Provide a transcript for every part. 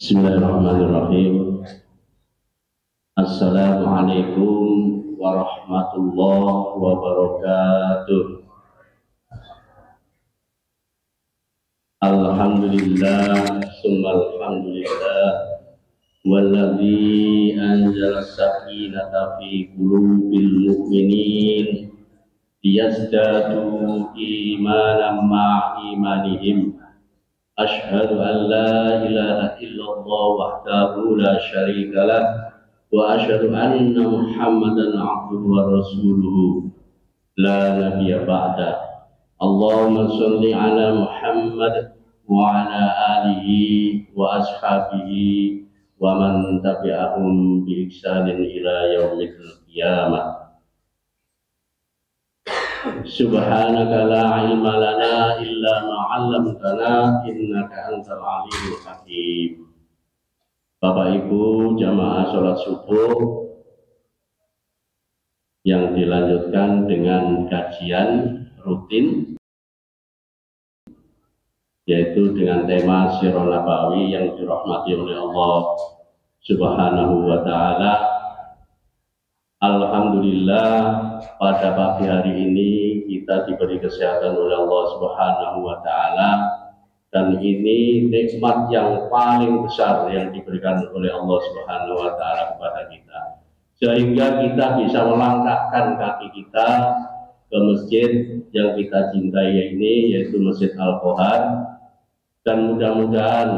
Bismillahirrahmanirrahim. Assalamualaikum warahmatullahi wabarakatuh. Alhamdulillah, summal alhamdulillah, walladzi anzala sakinata fi qulubil mu'minin liyazdadu imanan ma'a imanihim. Asyhadu an la ilaha illallah wahdahu la syarika lah wa asyhadu anna Muhammadan abduhu wa rasuluhu la nabiyya ba'da. Allahumma shalli ala Muhammad wa ala alihi wa ashabihi wa man tabi'ahum bi ihsanin ila yaumil qiyamah. Subhanaka la ilma lana illa ma 'allamtana innaka antal alimul hakim. Bapak Ibu jamaah sholat subuh yang dilanjutkan dengan kajian rutin, yaitu dengan tema Sirah Nabawi yang dirahmati oleh Allah Subhanahu wa ta'ala. Alhamdulillah, pada pagi hari ini kita diberi kesehatan oleh Allah Subhanahu wa ta'ala, dan ini nikmat yang paling besar yang diberikan oleh Allah Subhanahu wa ta'ala kepada kita, sehingga kita bisa melangkahkan kaki kita ke masjid yang kita cintai ini, yaitu Masjid Al-Qohar. Dan mudah-mudahan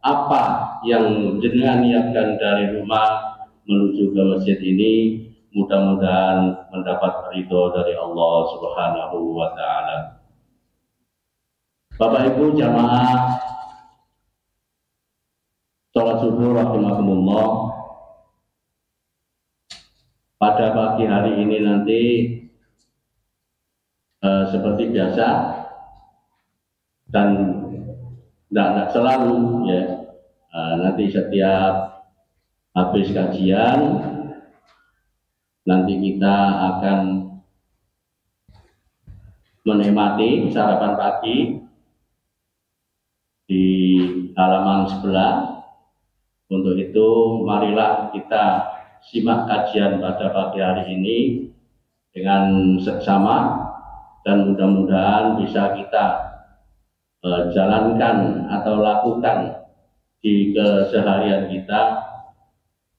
apa yang jenengan niatkan dari rumah menuju ke masjid ini, mudah-mudahan mendapat ridho dari Allah Subhanahu wa ta'ala. Bapak Ibu jamaah sholat subuh rahimakumullah, pada pagi hari ini nanti seperti biasa dan tidak selalu ya, nanti setiap habis kajian nanti kita akan menikmati sarapan pagi di halaman sebelah. Untuk itu marilah kita simak kajian pada pagi hari ini dengan seksama, dan mudah-mudahan bisa kita jalankan atau lakukan di keseharian kita,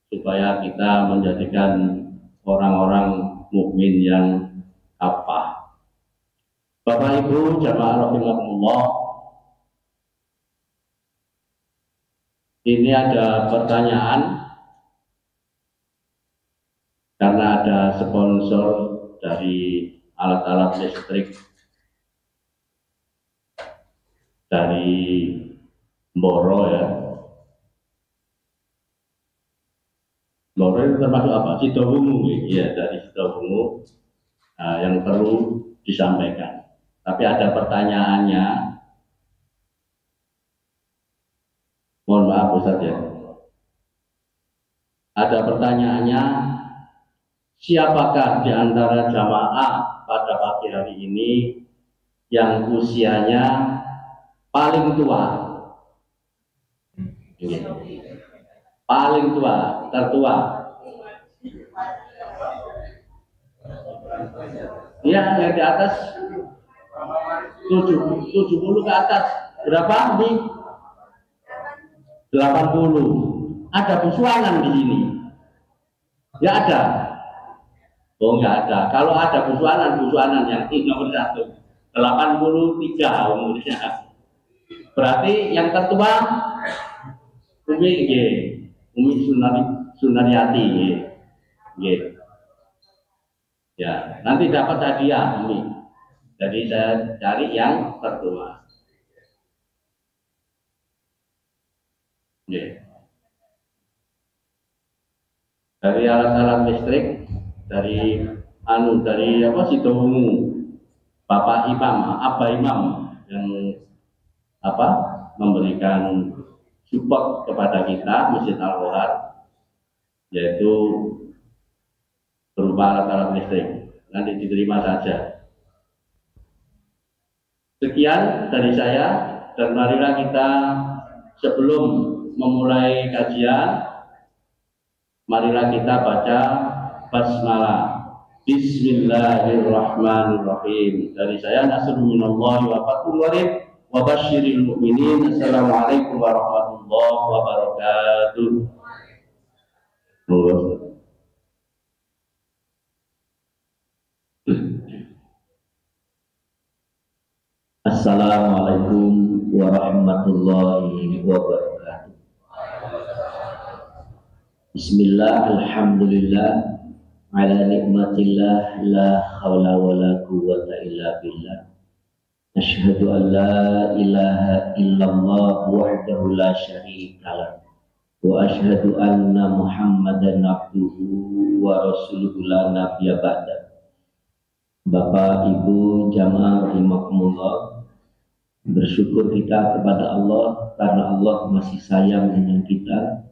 supaya kita menjadikan orang-orang mukmin yang apa. Bapak Ibu jamaah rahimakumullah, ini ada pertanyaan karena ada sponsor dari alat-alat listrik dari Mboro ya. Mboro itu termasuk apa? Sidowungu ya, dari Sidowungu, yang perlu disampaikan. Tapi ada pertanyaannya. Mohon maaf Ustaz ya. Ada pertanyaannya, siapakah di antara jamaah pada pagi hari ini yang usianya paling tua? Ini. Paling tua, tertua. Ya, yang di atas 70 ke atas. Berapa nih? 80. Ada busuanan di sini? Ya ada. Oh enggak ada. Kalau ada busuanan yang nomor 1 83 umurnya. Berarti yang tertua Umi Sunaryati. Ya, nanti dapat hadiah Umi. Jadi saya cari yang tertua. Dari alat-alat listrik, dari Sidowungu, Bapak Imam, Abah Imam yang memberikan support kepada kita Masjid Al-Qohar, yaitu berupa alat-alat listrik. Nanti diterima saja. Sekian dari saya, dan marilah kita sebelum memulai kajian, marilah kita baca basmalah. Bismillahirrahmanirrahim. Dari saya Nasrul minallahi wa fathul qarib wa basyiril mu'minin. Assalamualaikum warahmatullahi wabarakatuh. Assalamualaikum warahmatullahi wabarakatuh. Bismillah, alhamdulillah, ala nikmatillah, la hawla wa la quwwata illa billah. Asyhadu an la ilaha illallah wahdahu la syarika lah, wa asyhadu anna Muhammadan abduhu wa rasuluhu la nabiyya ba'da. Bapak Ibu jamaah rahimakumullah, bersyukur kita kepada Allah karena Allah masih sayang dengan kita.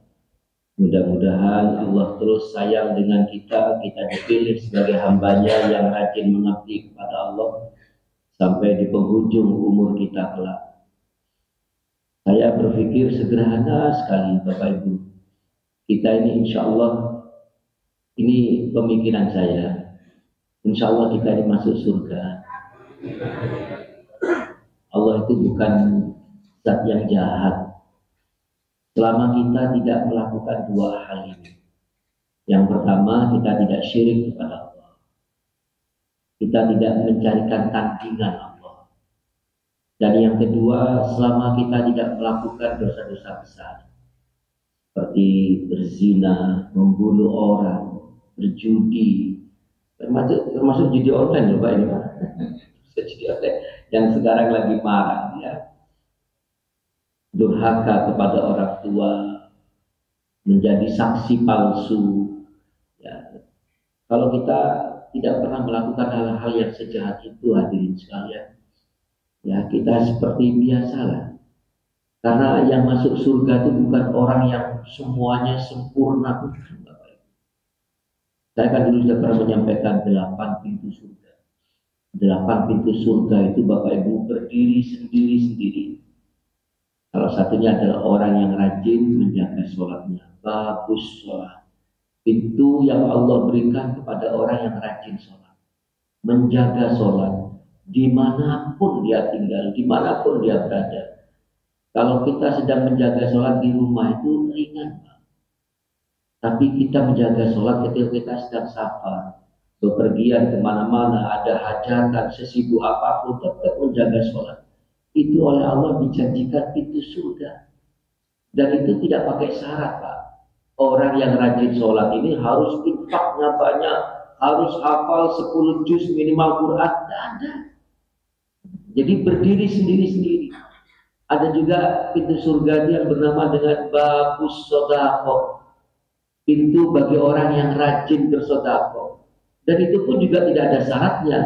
Mudah-mudahan Allah terus sayang dengan kita dipilih sebagai hambanya yang rajin mengabdi kepada Allah sampai di penghujung umur kita kelak. Saya berpikir sederhana sekali Bapak Ibu. Kita ini insya Allah, ini pemikiran saya, insya Allah kita ini masuk surga. Allah itu bukan zat yang jahat selama kita tidak melakukan dua hal ini. Yang pertama, kita tidak syirik kepada Allah. Kita tidak mencarikan tandingan Allah. Dan yang kedua, selama kita tidak melakukan dosa-dosa besar seperti berzina, membunuh orang, berjudi, termasuk judi online loh Pak ini Pak. Judi online yang sekarang lagi marah ya. Durhaka kepada orang tua, menjadi saksi palsu ya. Kalau kita tidak pernah melakukan hal-hal yang sejahat itu hadirin sekalian, ya kita seperti biasalah. Karena yang masuk surga itu bukan orang yang semuanya sempurna. Saya kan dulu sudah pernah menyampaikan 8 pintu surga. 8 pintu surga itu Bapak Ibu berdiri sendiri-sendiri. Salah satunya adalah orang yang rajin menjaga sholatnya, bagus sholat. Pintu yang Allah berikan kepada orang yang rajin sholat, menjaga sholat, dimanapun dia tinggal, dimanapun dia berada. Kalau kita sedang menjaga sholat di rumah itu ringan, Pak. Tapi kita menjaga sholat ketika kita sedang safar, bepergian kemana-mana, ada hajatan, sesibuk apapun, tetap menjaga sholat. Itu oleh Allah dijanjikan pintu surga. Dan itu tidak pakai syarat Pak. Orang yang rajin sholat ini harus infaknya banyak, harus hafal 10 juz minimal Quran. Tidak ada. Jadi berdiri sendiri-sendiri. Ada juga pintu surga yang bernama dengan babus sodaqoh, pintu bagi orang yang rajin bersodaqoh. Dan itu pun juga tidak ada syaratnya.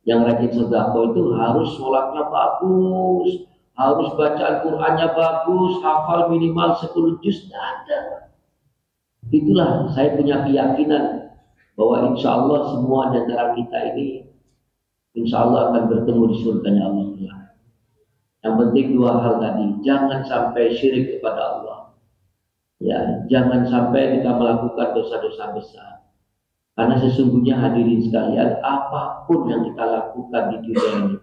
Yang rajin sedekah itu harus sholatnya bagus, harus bacaan Qur'annya bagus, hafal minimal 10 juz, tidak ada. Itulah saya punya keyakinan bahwa insya Allah semua di antara kita ini insya Allah akan bertemu di surganya Allah. Yang penting dua hal tadi, jangan sampai syirik kepada Allah. Ya, jangan sampai kita melakukan dosa-dosa besar. Karena sesungguhnya hadirin sekalian, apapun yang kita lakukan di dunia ini,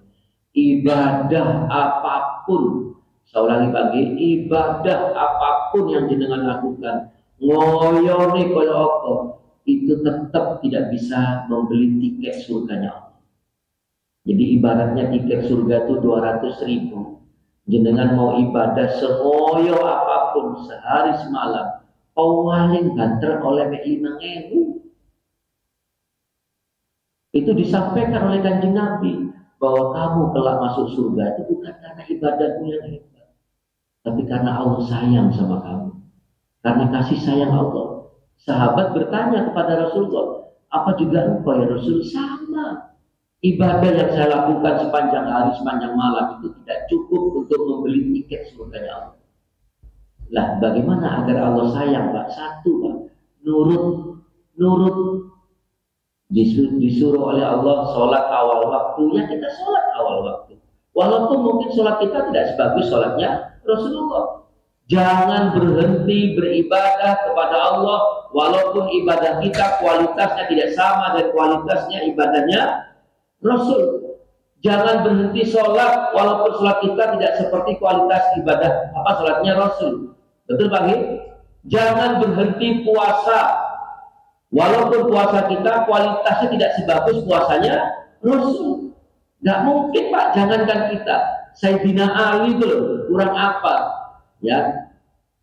ibadah apapun, saya ulangi lagi, ibadah apapun yang jenengan lakukan, ngoyone koyo apa, itu tetap tidak bisa membeli tiket surganya Allah. Jadi ibaratnya tiket surga itu 200.000. Jenengan mau ibadah semoyo apapun sehari semalam, paling banter oleh 5.000. Itu disampaikan oleh Kanjeng Nabi bahwa kamu kelak masuk surga itu bukan karena ibadahmu yang hebat, tapi karena Allah sayang sama kamu, karena kasih sayang Allah. Sahabat bertanya kepada Rasulullah, apa juga engkau ya Rasul? Sama. Ibadah yang saya lakukan sepanjang hari, sepanjang malam itu tidak cukup untuk membeli tiket surganya Allah. Lah bagaimana agar Allah sayang Pak? Satu Pak, nurut. Disuruh oleh Allah sholat awal waktu, ya kita sholat awal waktu. Walaupun mungkin sholat kita tidak sebagus sholatnya Rasulullah. Jangan berhenti beribadah kepada Allah walaupun ibadah kita kualitasnya tidak sama dan kualitasnya ibadahnya Rasul. Jangan berhenti sholat walaupun sholat kita tidak seperti kualitas ibadah sholatnya Rasul. Betul Pak? Jangan berhenti puasa walaupun puasa kita kualitasnya tidak sebagus puasanya Rasul. Nggak mungkin Pak, jangankan kita. Sayyidina Ali itu loh, kurang apa? Ya,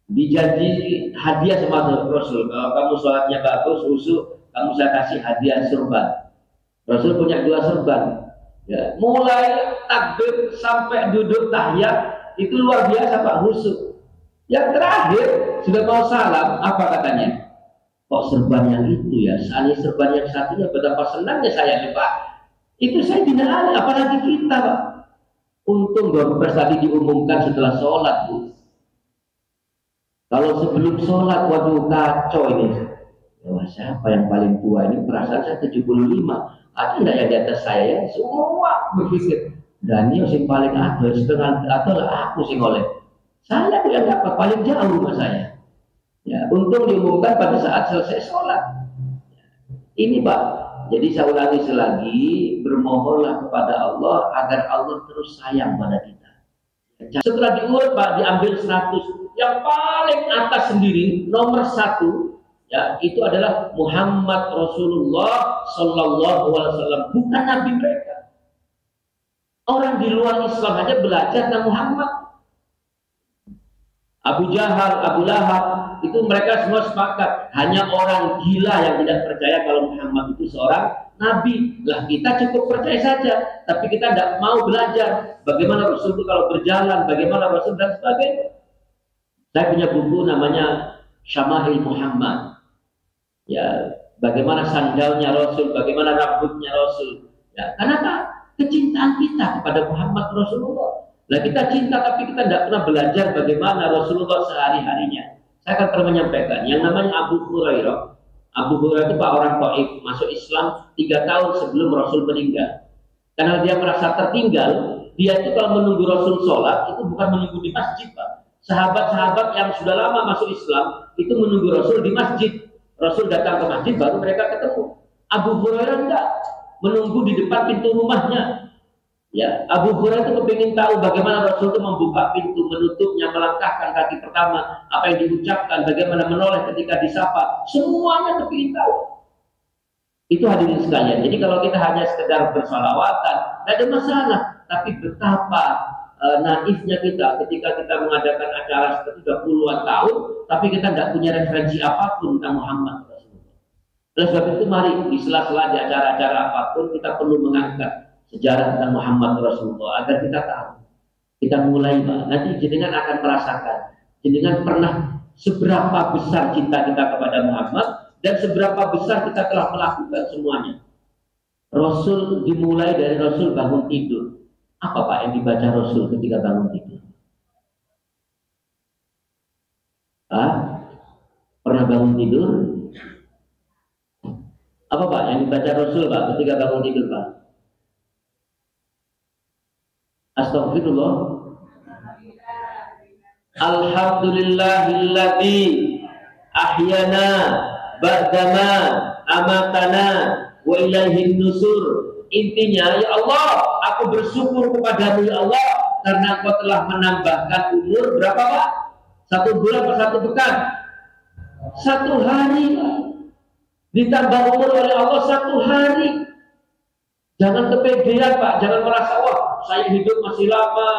dijanji hadiah sama Rasul. Kalau kamu sholatnya bagus, khusyuk, kamu saya kasih hadiah surban. Rasul punya 2 surban. Ya, mulai takbir sampai duduk tahiyat itu luar biasa Pak, khusyuk. Yang terakhir sudah mau salam, apa katanya? Kok serban yang itu ya? Seandainya serban yang satunya betapa senangnya saya nih Pak. Itu saya tidak ada, apalagi kita Pak. Untung baru tadi diumumkan setelah sholat Bu. Kalau sebelum sholat, waduh kacau ini. Wah, siapa yang paling tua ini? Perasaan saya 75. Ada nggak yang di atas saya ya? Semua berpikir. Daniel sing paling atas, setengah atau aku sing oleh. Saya yang dapat paling jauh rumah saya. Ya, untung diumumkan pada saat selesai sholat. Ini Pak. Jadi saya ulangi selagi, bermohonlah kepada Allah agar Allah terus sayang pada kita. Setelah diurut Pak, diambil 100. Yang paling atas sendiri, nomor 1, ya, itu adalah Muhammad Rasulullah Sallallahu Alaihi Wasallam, bukan Nabi mereka. Orang di luar Islam aja belajar tentang Muhammad. Abu Jahal, Abu Lahab, itu mereka semua sepakat. Hanya orang gila yang tidak percaya kalau Muhammad itu seorang Nabi. Lah kita cukup percaya saja, tapi kita tidak mau belajar bagaimana Rasul itu kalau berjalan, bagaimana Rasul dan sebagainya. Saya punya buku namanya Syama'il Muhammad. Ya, bagaimana sandalnya Rasul, bagaimana rambutnya Rasul. Ya, kenapa? Kecintaan kita kepada Muhammad Rasulullah. Nah, kita cinta tapi kita tidak pernah belajar bagaimana Rasulullah sehari-harinya. Saya akan pernah menyampaikan yang namanya Abu Hurairah. Abu Hurairah itu Pak orang Taif, masuk Islam 3 tahun sebelum Rasul meninggal. Karena dia merasa tertinggal, dia itu kalau menunggu Rasul sholat itu bukan menunggu di masjid Pak. Sahabat-sahabat yang sudah lama masuk Islam itu menunggu Rasul di masjid. Rasul datang ke masjid baru mereka ketemu. Abu Hurairah enggak, menunggu di depan pintu rumahnya. Ya, Abu Hurairah itu kepingin tahu bagaimana Rasul itu membuka pintu, menutupnya, melangkahkan kaki pertama, apa yang diucapkan, bagaimana menoleh ketika disapa, semuanya kepingin tahu. Itu hadirin sekalian. Jadi kalau kita hanya sekedar bersalawatan, tidak ada masalah. Tapi betapa naifnya kita ketika kita mengadakan acara seperti 20-an tahun, tapi kita tidak punya referensi apapun tentang Muhammad Rasulullah. Oleh sebab itu mari di sela-sela di acara-acara apapun kita perlu mengangkat sejarah tentang Muhammad Rasulullah agar kita tahu. Kita mulai Pak, nanti jenengan akan merasakan jenengan pernah seberapa besar cinta kita kepada Muhammad dan seberapa besar kita telah melakukan semuanya. Rasul dimulai dari Rasul bangun tidur. Apa Pak yang dibaca Rasul ketika bangun tidur? Pernah bangun tidur? Apa Pak yang dibaca Rasul Pak ketika bangun tidur Pak? Astagfirullah. Alhamdulillahilladzi ahyana ba'dama amatana wa ilaihin nusur. Intinya, ya Allah, aku bersyukur kepadamu ya Allah karena Engkau telah menambahkan umur berapa Pak? 1 bulan per 1 pekan? 1 hari Pak. Ditambah umur oleh Allah 1 hari. Jangan kepedean Pak, jangan merasa wah saya hidup masih lama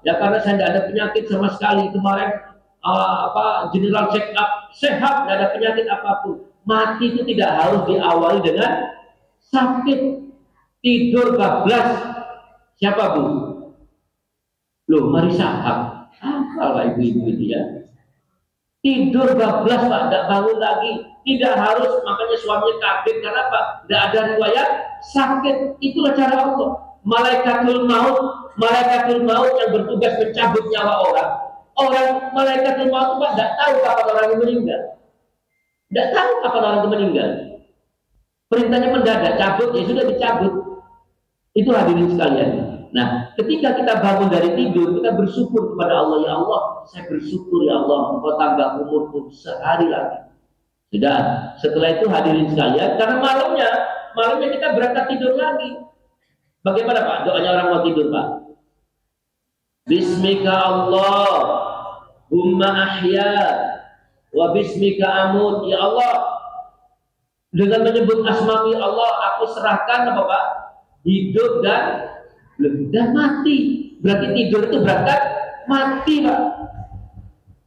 ya karena saya tidak ada penyakit sama sekali. Kemarin general check up sehat, tidak ada penyakit apapun. Mati itu tidak harus diawali dengan sakit. Tidur bablas siapa Bu? Loh, mari sahab. Kalau ibu-ibu itu ya tidur bablas Pak, tidak bangun lagi. Tidak harus, makanya suaminya kaget karena apa? Tidak ada riwayat sakit. Itulah cara Allah. Malaikatul maut yang bertugas mencabut nyawa orang. Malaikatul maut Pak tidak tahu kapan orang itu meninggal. Tidak tahu kapan orang itu meninggal. Perintahnya mendadak, cabut ya sudah dicabut. Itu hadirin sekalian. Nah, ketika kita bangun dari tidur, kita bersyukur kepada Allah. Ya Allah, saya bersyukur ya Allah, Engkau tambah umurku sehari lagi. Sudah, setelah itu hadirin sekalian, karena malamnya kita berangkat tidur lagi. Bagaimana Pak? Doanya orang mau tidur Pak. Bismika Allah, Humma ahya, wa bismika amut. Ya Allah, dengan menyebut asmawi Allah, aku serahkan apa Pak? Hidup dan mati. Berarti tidur itu berangkat mati Pak.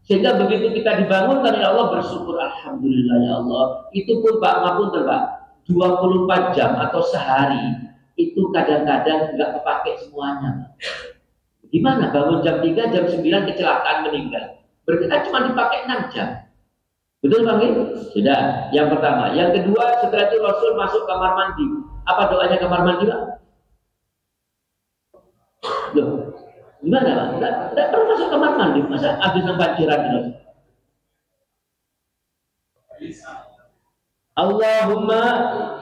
Sehingga begitu kita dibangunkan ya Allah, bersyukur alhamdulillah ya Allah. Itu pun Pak, maupun Pak, 24 jam atau sehari itu kadang-kadang nggak kepake semuanya. Gimana bangun jam 3, jam 9 kecelakaan meninggal? Berarti kan cuma dipakai 6 jam. Betul Bang? Sudah, yang pertama. Yang kedua, setelah itu Rasul masuk kamar mandi. Apa doanya kamar mandi Pak? Loh, gimana Pak? Tidak perlu masuk kamar mandi. Masa habis banjiran terus? Allahumma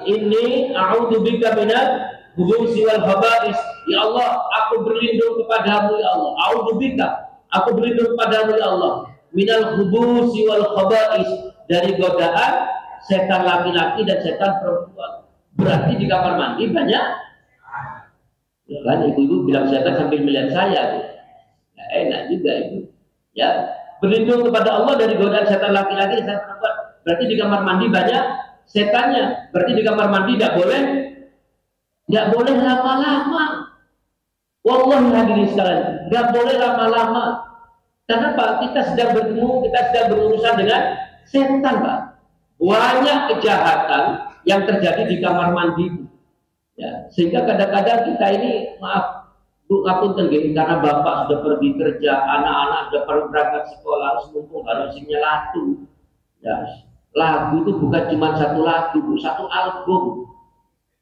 inni a'udzubika minal khubuthi wal khaba'is. Ya Allah, aku berlindung kepadamu ya Allah. A'udzubika, aku berlindung kepadamu ya Allah. Minal khubuthi wal khaba'is, dari godaan setan laki-laki dan setan perempuan. Berarti di kamar mandi banyak. Ya kan, ibu-ibu bilang setan sambil melihat saya. Ya, enak juga itu. Ya, berlindung kepada Allah dari godaan setan laki-laki dan setan perempuan. Berarti di kamar mandi banyak setannya. Berarti di kamar mandi tidak boleh lama-lama. Wallahi hadirin sekalian, tidak boleh lama-lama. Karena Pak, kita sedang bertemu, kita sedang berurusan dengan setan Pak. Banyak kejahatan yang terjadi di kamar mandi. Ya, sehingga kadang-kadang kita ini, maaf Bu ngapunten nggih, karena bapak sudah pergi kerja, anak-anak sudah pergi berangkat sekolah, harus mumpung harus nyelatu. Ya, lagu itu bukan cuma satu lagu, satu album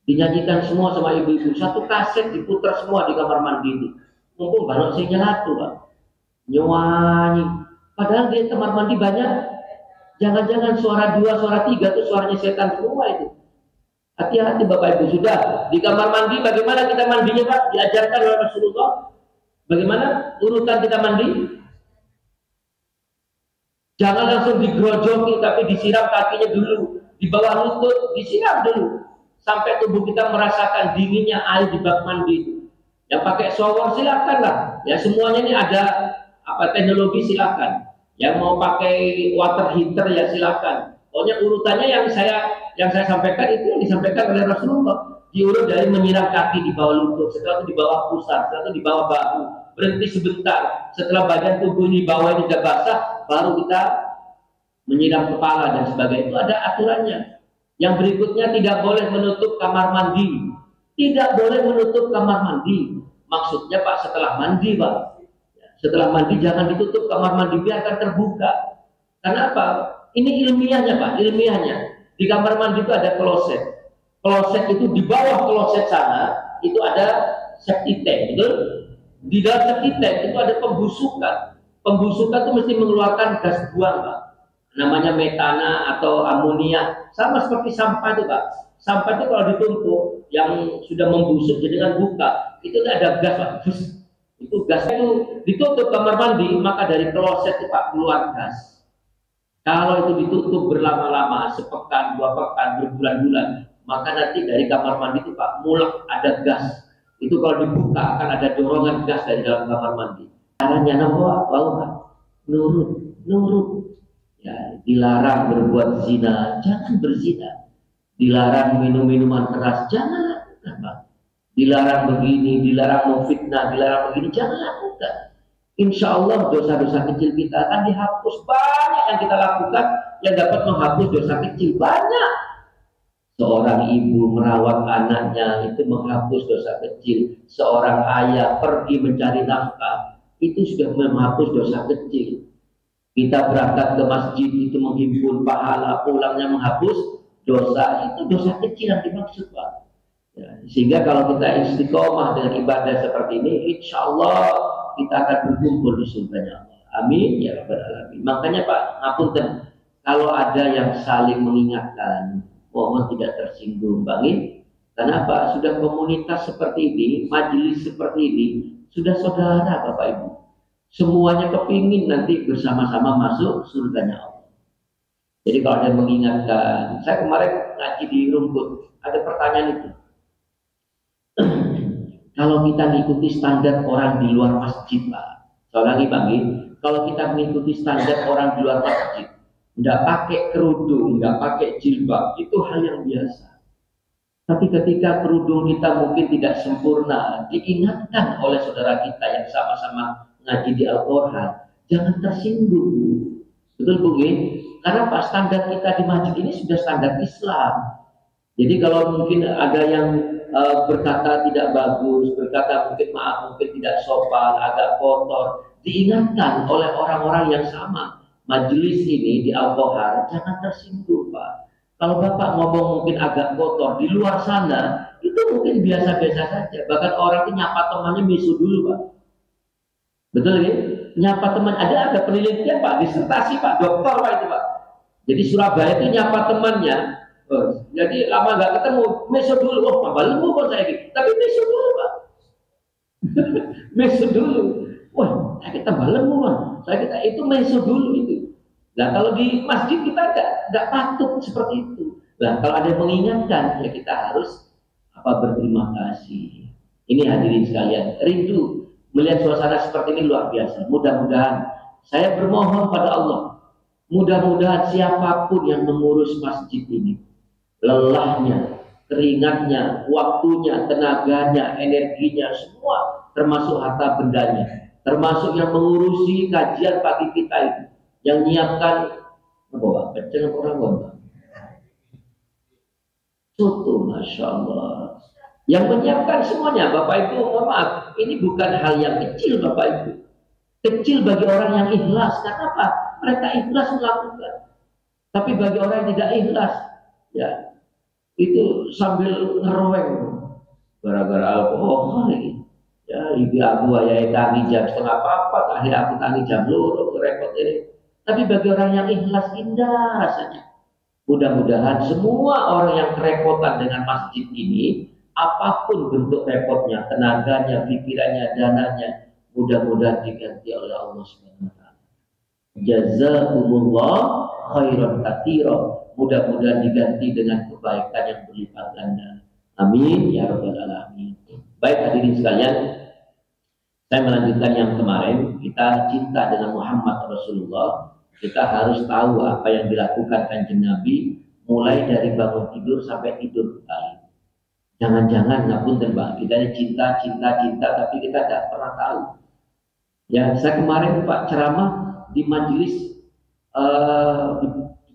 dinyanyikan semua sama ibu-ibu, satu kaset diputar semua di kamar mandi itu. Mumpung baru sing nyelatu Pak, nyanyi. Padahal di kamar mandi banyak, jangan-jangan suara 2, suara 3 itu suaranya setan semua itu. Hati-hati Bapak Ibu. Sudah di kamar mandi bagaimana kita mandinya Pak? Diajarkan oleh Rasulullah. Bagaimana urutan kita mandi? Jangan langsung digrojoki, tapi disiram kakinya dulu, di bawah lutut disiram dulu, sampai tubuh kita merasakan dinginnya air di bak mandi itu. Yang pakai shower silakan lah. Ya semuanya ini ada teknologi silakan. Yang mau pakai water heater ya silakan. Pokoknya urutannya yang saya sampaikan itu yang disampaikan oleh Rasulullah. Diurut dari menyiram kaki di bawah lutut, setelah itu di bawah pusar, setelah itu di bawah bahu. Berhenti sebentar. Setelah badan tubuh ini bawah ini sudah basah, baru kita menyiram kepala dan sebagainya. Itu ada aturannya. Yang berikutnya tidak boleh menutup kamar mandi. Tidak boleh menutup kamar mandi. Maksudnya Pak, setelah mandi Pak. Setelah mandi jangan ditutup kamar mandi, biarkan terbuka. Karena apa? Ini ilmiahnya Pak, ilmiahnya. Di kamar mandi itu ada kloset. Kloset itu di bawah kloset sana itu ada septic tank, betul? Di dalam septic tank itu ada pembusukan. Pembusukan itu mesti mengeluarkan gas buang Pak. Namanya metana atau amonia. Sama seperti sampah itu Pak. Sampah itu kalau ditumpuk yang sudah membusuk dengan buka, itu ada gas Pak. Itu gas itu ditutup kamar mandi, maka dari kloset itu Pak keluar gas. Kalau itu ditutup berlama-lama, sepekan, 2 pekan, berbulan-bulan, maka nanti dari kamar mandi itu Pak mulak ada gas. Itu kalau dibuka akan ada dorongan gas dari dalam kamar mandi. Caranya apa? Nurut. Ya, dilarang berbuat zina, jangan berzina. Dilarang minum minuman keras, jangan lakukan Pak. Dilarang begini, dilarang mau fitnah, dilarang begini, jangan lakukan. Insya Allah dosa-dosa kecil kita akan dihapus. Banyak yang kita lakukan yang dapat menghapus dosa kecil. Banyak. Seorang ibu merawat anaknya itu menghapus dosa kecil. Seorang ayah pergi mencari nafkah itu sudah menghapus dosa kecil. Kita berangkat ke masjid itu menghimpun pahala, pulangnya menghapus dosa. Itu dosa kecil yang dimaksud Pak. Ya, sehingga kalau kita istiqomah dengan ibadah seperti ini, insya Allah kita akan berkumpul di surganya Allah. Amin ya rabbal alamin. Makanya Pak, ngapunten, kalau ada yang saling mengingatkan, mohon tidak tersinggung, Bangin. Kenapa? Sudah komunitas seperti ini, majelis seperti ini, sudah saudara Bapak Ibu. Semuanya kepingin nanti bersama-sama masuk surganya Allah. Jadi kalau ada yang mengingatkan, saya kemarin ngaji di rumput, ada pertanyaan itu. Kalau kita mengikuti standar orang di luar masjid, Pak. Soalnya lagi, kalau kita mengikuti standar orang di luar masjid, nggak pakai kerudung, nggak pakai jilbab, itu hal yang biasa. Tapi ketika kerudung kita mungkin tidak sempurna, diingatkan oleh saudara kita yang sama-sama ngaji di Al-Quran, jangan tersinggung. Betul Bu? Karena Pak, standar kita di masjid ini sudah standar Islam. Jadi kalau mungkin ada yang berkata tidak bagus, berkata mungkin maaf, mungkin tidak sopan, agak kotor, diingatkan oleh orang-orang yang sama. Majelis ini di Al-Quran, jangan tersinggung Pak. Kalau Bapak ngomong mungkin agak kotor, di luar sana, itu mungkin biasa-biasa saja. Bahkan orang itu nyapa temannya misu dulu Pak. Betul ya? Nyapa teman, ada penelitian Pak, disertasi Pak, dokter Pak itu Pak. Jadi Surabaya itu nyapa temannya, jadi lama nggak ketemu, misu dulu, oh tambah lembu kok saya gitu. Tapi misu dulu Pak. Misu dulu. Wah, saya tambah lembu Pak. Saya kita itu misu dulu itu. Nah kalau di masjid kita nggak patut seperti itu. Nah kalau ada yang mengingatkan, ya kita harus berterima kasih. Ini hadirin sekalian, rindu melihat suasana seperti ini luar biasa. Mudah-mudahan saya bermohon pada Allah, mudah-mudahan siapapun yang mengurus masjid ini, lelahnya, keringatnya, waktunya, tenaganya, energinya, semua termasuk harta bendanya, termasuk yang mengurusi kajian pagi kita itu, yang menyiapkan pecel orang Pak. Soto, Masya Allah. Yang menyiapkan semuanya, Bapak Ibu, mohon maaf, ini bukan hal yang kecil Bapak Ibu. Kecil bagi orang yang ikhlas, karena apa? Mereka ikhlas melakukan. Tapi bagi orang yang tidak ikhlas, ya itu sambil ngerweng gara-gara alkohol ini. Ya, ibu aku ayah tangi jam setengah apa, akhirnya aku tangi jam loro, repot ini. Tapi bagi orang yang ikhlas, indah rasanya. Mudah-mudahan semua orang yang kerepotan dengan masjid ini, apapun bentuk repotnya, tenaganya, pikirannya, dananya, mudah-mudahan diganti oleh Allah SWT. Jazakumullah khairan katsiran. Mudah-mudahan diganti dengan kebaikan yang berlipat ganda. Amin ya rabbal alamin. Baik hadirin sekalian, saya melanjutkan yang kemarin. Kita cinta dengan Muhammad Rasulullah. Kita harus tahu apa yang dilakukan Kanjeng Nabi mulai dari bangun tidur sampai tidur kembali. Jangan-jangan ngapunten Pak, kita ini cinta, tapi kita tidak pernah tahu. Ya, saya kemarin Pak ceramah di majelis di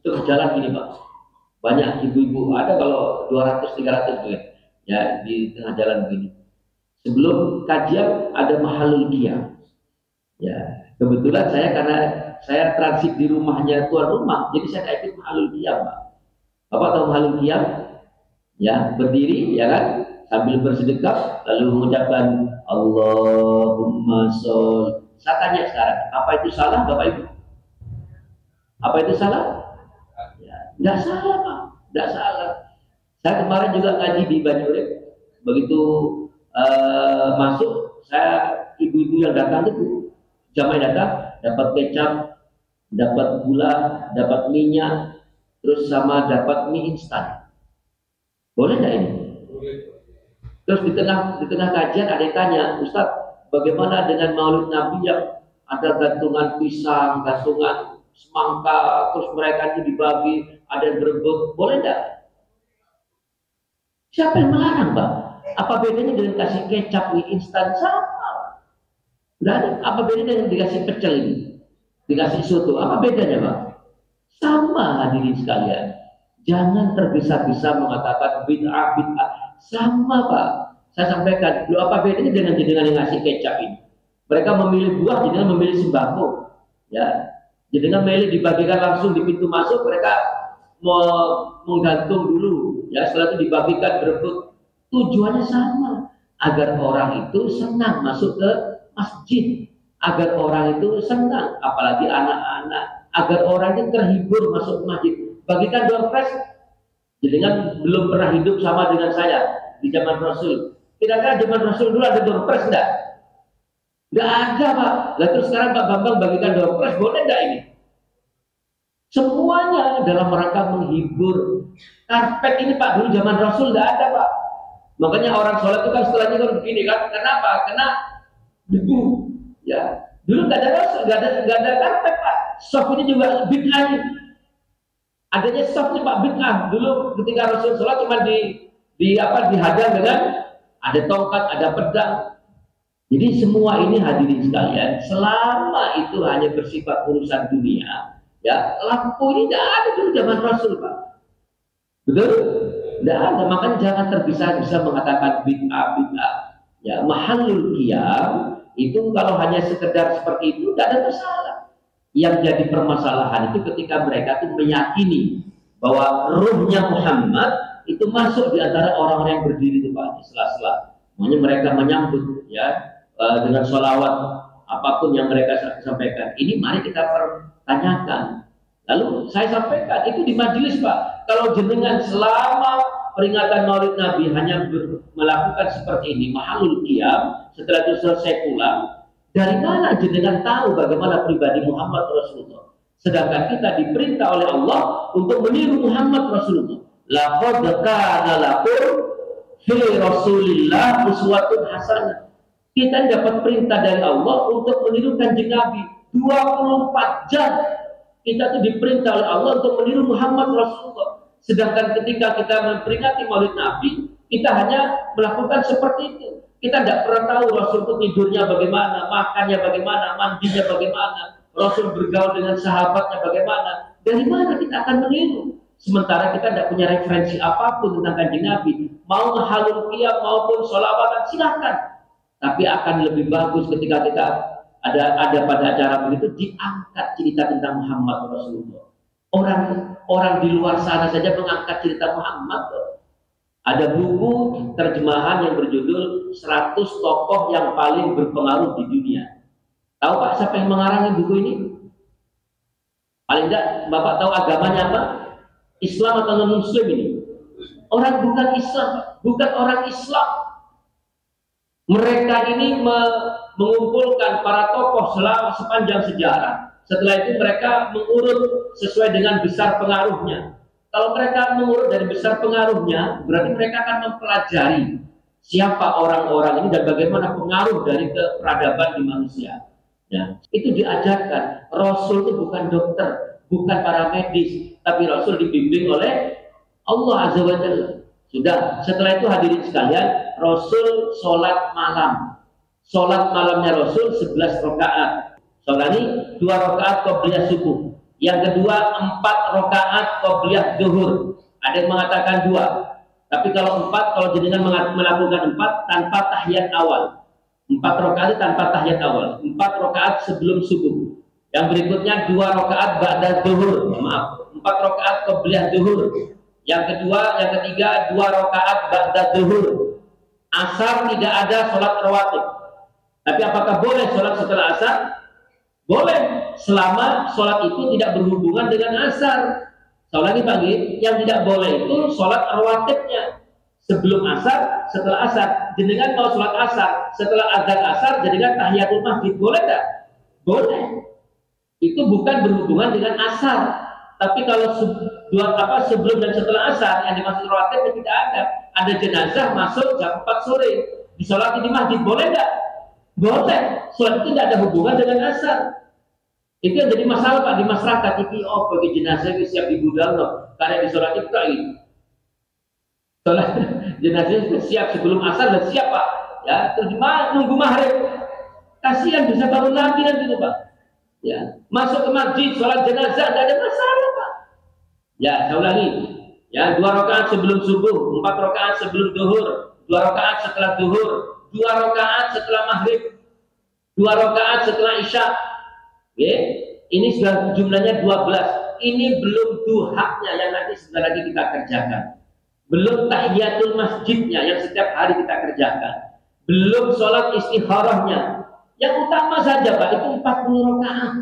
tengah jalan gini Pak. Banyak ibu-ibu, ada kalau 200-300 mungkin. Ya, di tengah jalan begini. Sebelum kajian ada mahalul qiyam. Ya, kebetulan saya karena saya transit di rumahnya tuan rumah, jadi saya ikut mahalul qiyam, Pak. Bapak tahu mahalul qiyam? Ya, berdiri, ya kan, sambil bersedekap, lalu mengucapkan Allahumma sholli. Saya tanya sekarang, apa itu salah, Bapak Ibu? Apa itu salah? Ya, nggak salah, Pak, nggak salah. Saya kemarin juga ngaji di Banyurik, begitu masuk, saya ibu-ibu yang datang itu, jamaah datang, dapat kecap, dapat gula, dapat minyak, terus sama dapat mie instan. Boleh nggak ini? Terus di tengah kajian ada yang tanya, Ustadz, bagaimana dengan Maulid Nabi yang ada gantungan pisang, gantungan semangka, terus mereka itu dibagi, ada yang berebut, boleh nggak? Siapa yang melarang, Pak? Apa bedanya dengan kasih kecap mie instan? Sama. Nggak ada. Apa bedanya dengan dikasih pecel ini? Dikasih soto? Apa bedanya, Pak? Sama, hadirin sekalian. Jangan tergesa-gesa mengatakan bid'ah. Sama Pak, saya sampaikan, lu apa bedanya dengan jenengan yang ngasih kecap ini? Mereka memilih buah, jenengan memilih sembako. Ya, jenengan memilih dibagikan langsung di pintu masuk, mereka menggantung dulu. Ya, setelah itu dibagikan berebut. Tujuannya sama, agar orang itu senang masuk ke masjid, agar orang itu senang, apalagi anak-anak, agar orang itu terhibur masuk ke masjid. Bagikan door prize, jenengan belum pernah hidup sama dengan saya. di zaman Rasul. Kira-kira zaman Rasul dulu ada door prize enggak? Enggak ada, Pak. Lalu terus sekarang Pak Bambang bagikan door prize, boleh enggak ini? Semuanya dalam rangka menghibur. Karpet ini Pak, dulu zaman Rasul enggak ada, Pak. Makanya orang sholat itu kan setelahnya kan begini kan. Kenapa? Karena debu. Ya, dulu enggak ada Rasul, enggak ada karpet, Pak. Soft ini juga bid'ah. Adanya soft nih Pak, bid'ah. Dulu ketika Rasul sholat cuma dihadang dengan ada tongkat, ada pedang. Jadi semua ini hadirin sekalian, selama itu hanya bersifat urusan dunia, ya lampu ini tidak ada dulu zaman Rasul, Pak. Betul? Tidak ada. Makanya jangan tergesa-gesa mengatakan bid'ah. Ya, mahallul qiyam itu kalau hanya sekedar seperti itu tidak ada masalah. Yang jadi permasalahan itu ketika mereka itu meyakini bahwa ruhnya Muhammad itu masuk di antara orang-orang yang berdiri di Pak, di sela-sela. Makanya mereka menyambut ya dengan sholawat apapun yang mereka sampaikan. Ini mari kita pertanyakan. Lalu saya sampaikan itu di majelis, Pak. Kalau jenengan selama peringatan Maulid Nabi hanya melakukan seperti ini, mahallul qiyam, setelah itu selesai pulang, dari mana jenengan tahu bagaimana pribadi Muhammad Rasulullah? Sedangkan kita diperintah oleh Allah untuk meniru Muhammad Rasulullah. Laqad kana lakum fi Rasulillah uswatun hasanah. Kita dapat perintah dari Allah untuk meniru Kanjeng Nabi 24 jam. Kita tuh diperintah oleh Allah untuk meniru Muhammad Rasulullah. Sedangkan ketika kita memperingati Maulid Nabi, kita hanya melakukan seperti itu. Kita tidak pernah tahu Rasul itu tidurnya bagaimana, makannya bagaimana, mandinya bagaimana, Rasul bergaul dengan sahabatnya bagaimana. Dari mana kita akan meniru? Sementara kita tidak punya referensi apapun tentang Kanjeng Nabi. Mau mahallul qiyam maupun sholawatan silakan. Tapi akan lebih bagus ketika kita ada pada acara begitu diangkat cerita tentang Muhammad Rasulullah. Orang di luar sana saja mengangkat cerita Muhammad. Ada buku terjemahan yang berjudul 100 tokoh yang paling berpengaruh di dunia. Tahu Pak siapa yang mengarang buku ini? Paling tidak Bapak tahu agamanya apa? Islam atau non-Muslim ini? Orang bukan Islam, bukan orang Islam. Mereka ini mengumpulkan para tokoh selama sepanjang sejarah. Setelah itu mereka mengurut sesuai dengan besar pengaruhnya. Kalau mereka mengurut dari besar pengaruhnya, berarti mereka akan mempelajari siapa orang-orang ini dan bagaimana pengaruh dari peradaban di manusia. Ya, itu diajarkan. Rasul itu bukan dokter, bukan para medis, tapi Rasul dibimbing oleh Allah Azza wa Jalla. Sudah, setelah itu hadirin sekalian, Rasul sholat malam. Sholat malamnya Rasul 11 rakaat. Sholat ini 2 rakaat qabliyah subuh. Yang kedua 4 rakaat qobliyah zuhur. Ada yang mengatakan 2. Tapi kalau 4, kalau jenengan melakukan 4 tanpa tahiyat awal. 4 rakaat tanpa tahiyat awal. 4 rakaat sebelum subuh. Yang berikutnya 2 rakaat ba'da zuhur. Maaf, 4 rakaat qobliyah zuhur. Yang ketiga 2 rakaat ba'da zuhur. Asar tidak ada sholat rawatib. Tapi apakah boleh sholat setelah asar? Boleh, selama sholat itu tidak berhubungan dengan asar. Saya ulangi pagi, yang tidak boleh itu sholat rawatibnya. Sebelum asar, setelah asar. Jenengan mau sholat asar, setelah azan asar, jadikan tahiyatul masjid. Boleh tak? Boleh. Itu bukan berhubungan dengan asar. Tapi kalau sebelum dan setelah asar, yang dimaksud rawatib itu tidak ada. Ada jenazah masuk jam 4 sore. Disolati di masjid, boleh tak? Boleh. Sholat itu tidak ada hubungan dengan asar. Itu yang jadi masalah Pak di masyarakat. Ini bagi jenazah itu siap digudal loh. Karena di sholat itu kayak ini. Sholat jenazah itu siap sebelum asar dan siap Pak. Ya, terus nunggu maghrib. Kasihan bisa bangun lagi nanti itu Pak. Ya, masuk ke masjid sholat jenazah tidak ada masalah Pak. Ya, saya ulangi. Ya, 2 rakaat sebelum subuh, 4 rakaat sebelum zuhur, 2 rakaat setelah zuhur, 2 rakaat setelah maghrib, 2 rakaat setelah isya. Oke, ini sudah jumlahnya 12. Ini belum duhaknya yang nanti sebentar lagi kita kerjakan. Belum tahiyatul masjidnya yang setiap hari kita kerjakan. Belum sholat istikharahnya. Yang utama saja Pak itu 40 rakaat.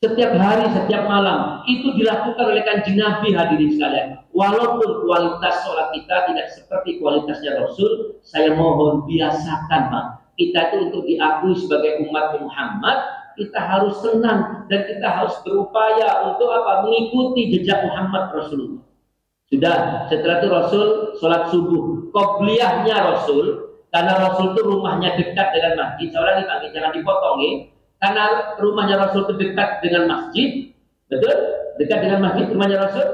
setiap hari, setiap malam itu dilakukan oleh Kanjeng Nabi, hadirin sekalian. Walaupun kualitas sholat kita tidak seperti kualitasnya Rasul, saya mohon biasakan Pak. Kita itu untuk diakui sebagai umat Muhammad, kita harus senang dan kita harus berupaya untuk apa? Mengikuti jejak Muhammad Rasulullah. Sudah, setelah itu Rasul sholat subuh. Qobliyahnya Rasul, karena Rasul itu rumahnya dekat dengan masjid. Saya ulangi Pak, jangan dipotong ya. Karena rumahnya Rasul itu dekat dengan masjid, betul? Dekat dengan masjid rumahnya Rasul,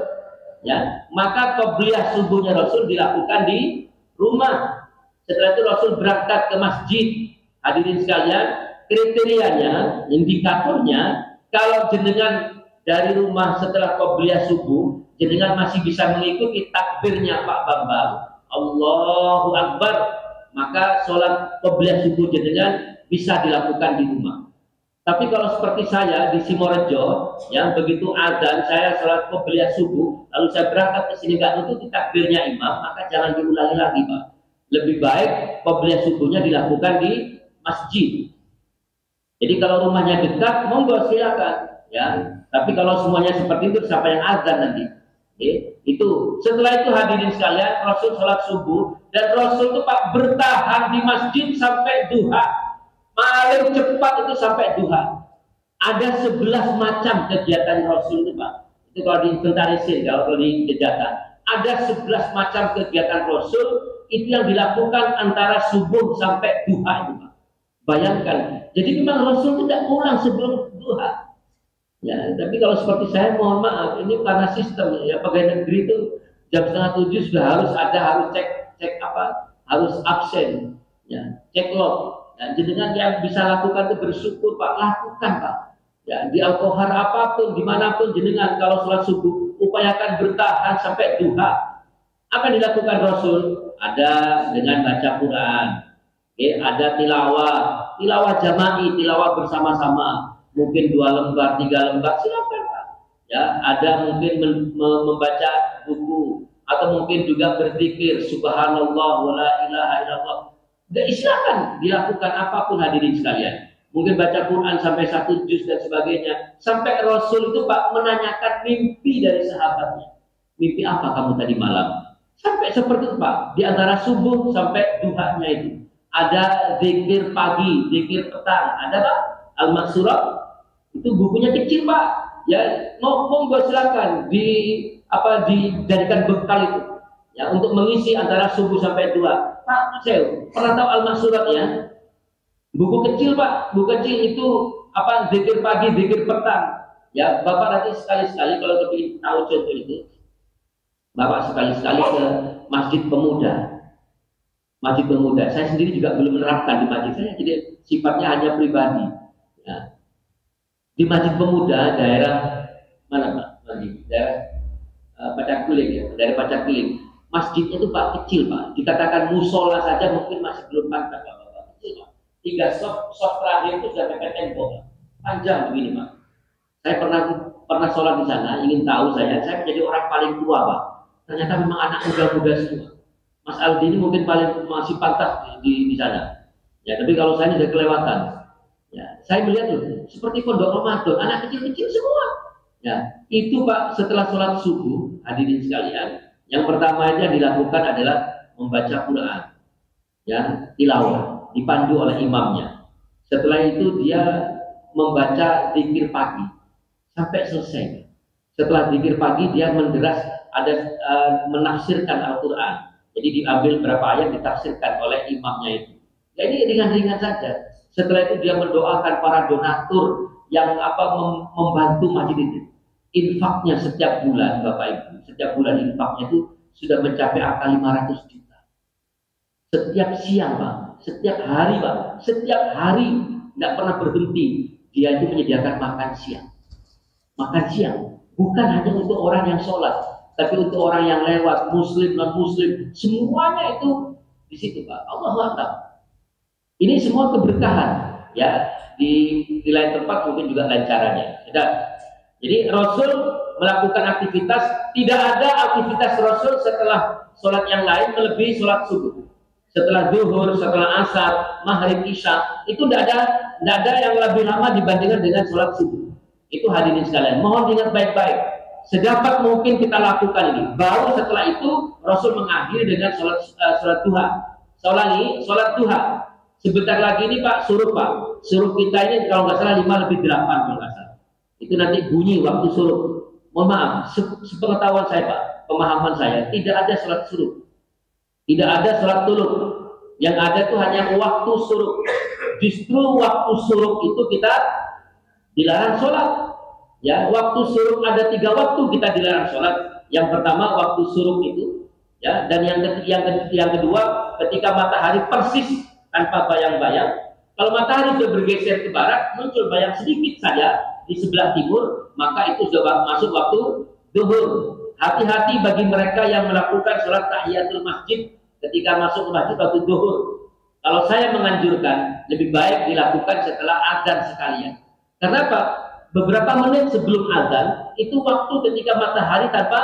ya. Maka qobliyah subuhnya Rasul dilakukan di rumah. Setelah itu Rasul berangkat ke masjid. Hadirin sekalian, kriterianya, indikatornya, kalau jenengan dari rumah setelah qobliyah subuh, jenengan masih bisa mengikuti takbirnya Pak Bambang, Allahu Akbar, maka sholat qobliyah subuh jenengan bisa dilakukan di rumah. Tapi kalau seperti saya di Simorejo, yang begitu azan saya sholat qobliyah subuh, lalu saya berangkat ke sini nggak nututi takbirnya imam, maka jangan diulangi lagi Pak. Lebih baik qobliyah subuhnya dilakukan di masjid. Jadi kalau rumahnya dekat, monggo silakan, ya. Tapi kalau semuanya seperti itu, siapa yang azan nanti? Itu. Setelah itu hadirin sekalian, Rasul sholat subuh dan Rasul itu Pak bertahan di masjid sampai duha. Paling cepat itu sampai duha. Ada 11 macam kegiatan Rasul itu Pak. Itu kalau diinventarisir, kalau dijejakan. Ada 11 macam kegiatan Rasul itu yang dilakukan antara subuh sampai duha itu Pak. Bayangkan. Jadi memang Rasul tidak pulang sebelum duha. Ya, tapi kalau seperti saya, mohon maaf, ini karena sistem ya pegawai negeri itu jam 6:30 sudah harus cek apa? Harus absen, ya, cek log. Dan jenengan yang bisa lakukan itu bersyukur Pak, lakukan Pak. Ya, di Al-Kohar apapun, dimanapun jenengan kalau sholat subuh, upayakan bertahan sampai duha. Apa yang dilakukan Rasul? Ada dengan baca Quran, ada tilawah jama'i, tilawah bersama-sama. Mungkin 2 lembar, 3 lembar, silakan Pak. Ya, ada mungkin membaca buku atau mungkin juga berzikir subhanallah wa la ilaha illallah. Silakan dilakukan apapun hadirin sekalian. Mungkin baca Quran sampai 1 juz dan sebagainya. Sampai Rasul itu Pak menanyakan mimpi dari sahabatnya. Mimpi apa kamu tadi malam? Sampai seperti itu Pak. Di antara subuh sampai duhanya itu. Ada zikir pagi, zikir petang. Ada Pak? Al-Maksurat. Itu bukunya kecil Pak, ya monggo silakan dijadikan bekal itu, ya untuk mengisi antara subuh sampai duha. Pak, saya pernah tahu Al-Maksurat ya, buku kecil Pak, buku kecil itu zikir pagi, zikir petang. Ya Bapak nanti sekali-sekali kalau lebih tahu contoh itu, Bapak sekali-sekali ke Masjid Pemuda. Masjid Pemuda, saya sendiri juga belum menerapkan di masjid saya, jadi sifatnya hanya pribadi. Ya. Di Masjid Pemuda daerah mana Pak? Daerah Pacakuling ya, daerah Pacakuling. Masjidnya itu Pak kecil Pak. Dikatakan musola saja mungkin masih belum pantas Pak. Kecil Pak. 3 soft terakhir itu sudah mepet tembok Pak. Panjang begini Pak. Saya pernah sholat di sana. Ingin tahu saya menjadi orang paling tua Pak. Ternyata memang anak muda-muda semua. Mas Aldi ini mungkin masih pantas di sana. Ya, tapi kalau saya ini sudah kelewatan. Ya, saya melihat loh, seperti pondok Ramadan, anak kecil-kecil semua. Ya, itu Pak setelah sholat subuh, hadirin sekalian, yang pertama yang dilakukan adalah membaca Quran, ya, tilawah, dipandu oleh imamnya. Setelah itu dia membaca zikir pagi sampai selesai. Setelah zikir pagi dia menderas, menafsirkan Al-Quran. Jadi diambil berapa ayat ditafsirkan oleh imamnya itu. Jadi ringan-ringan saja. Setelah itu dia mendoakan para donatur yang membantu masjid itu. Infaknya setiap bulan Bapak Ibu, setiap bulan infaknya itu sudah mencapai angka 500 juta. Setiap siang Pak, setiap hari Pak, setiap hari tidak pernah berhenti. Dia itu menyediakan makan siang. Makan siang bukan hanya untuk orang yang sholat, tapi untuk orang yang lewat, muslim, non-muslim, semuanya itu di situ Pak. Allahu Akbar. Ini semua keberkahan, ya. Di lain tempat mungkin juga lain caranya. Jadi Rasul melakukan aktivitas, tidak ada aktivitas Rasul setelah sholat yang lain melebihi sholat subuh. Setelah zuhur, setelah asar, maghrib, isya, itu tidak ada yang lebih lama dibandingkan dengan sholat subuh. Itu hadirin sekalian, mohon diingat baik-baik. Sedapat mungkin kita lakukan ini. Baru setelah itu Rasul mengakhiri dengan sholat duha. Sholat duha. Sebentar lagi ini Pak, suruh kita ini kalau nggak salah 5 lebih 8 kalau nggak salah. Itu nanti bunyi waktu suruh. Mohon maaf, sepengetahuan saya Pak, pemahaman saya, tidak ada sholat suruh. Tidak ada sholat tuluk. Yang ada itu hanya waktu suruh. Justru waktu suruh itu kita dilarang sholat. Ya, waktu suruh ada 3 waktu kita dilarang sholat. Yang pertama waktu suruh itu, ya, dan yang kedua ketika matahari persis tanpa bayang-bayang. Kalau matahari sudah bergeser ke barat, muncul bayang sedikit saja di sebelah timur, maka itu sudah masuk waktu zuhur. Hati-hati bagi mereka yang melakukan sholat tahiyatul masjid ketika masuk ke masjid waktu zuhur. Kalau saya menganjurkan, lebih baik dilakukan setelah azan sekalian. Karena apa? Beberapa menit sebelum azan, itu waktu ketika matahari tanpa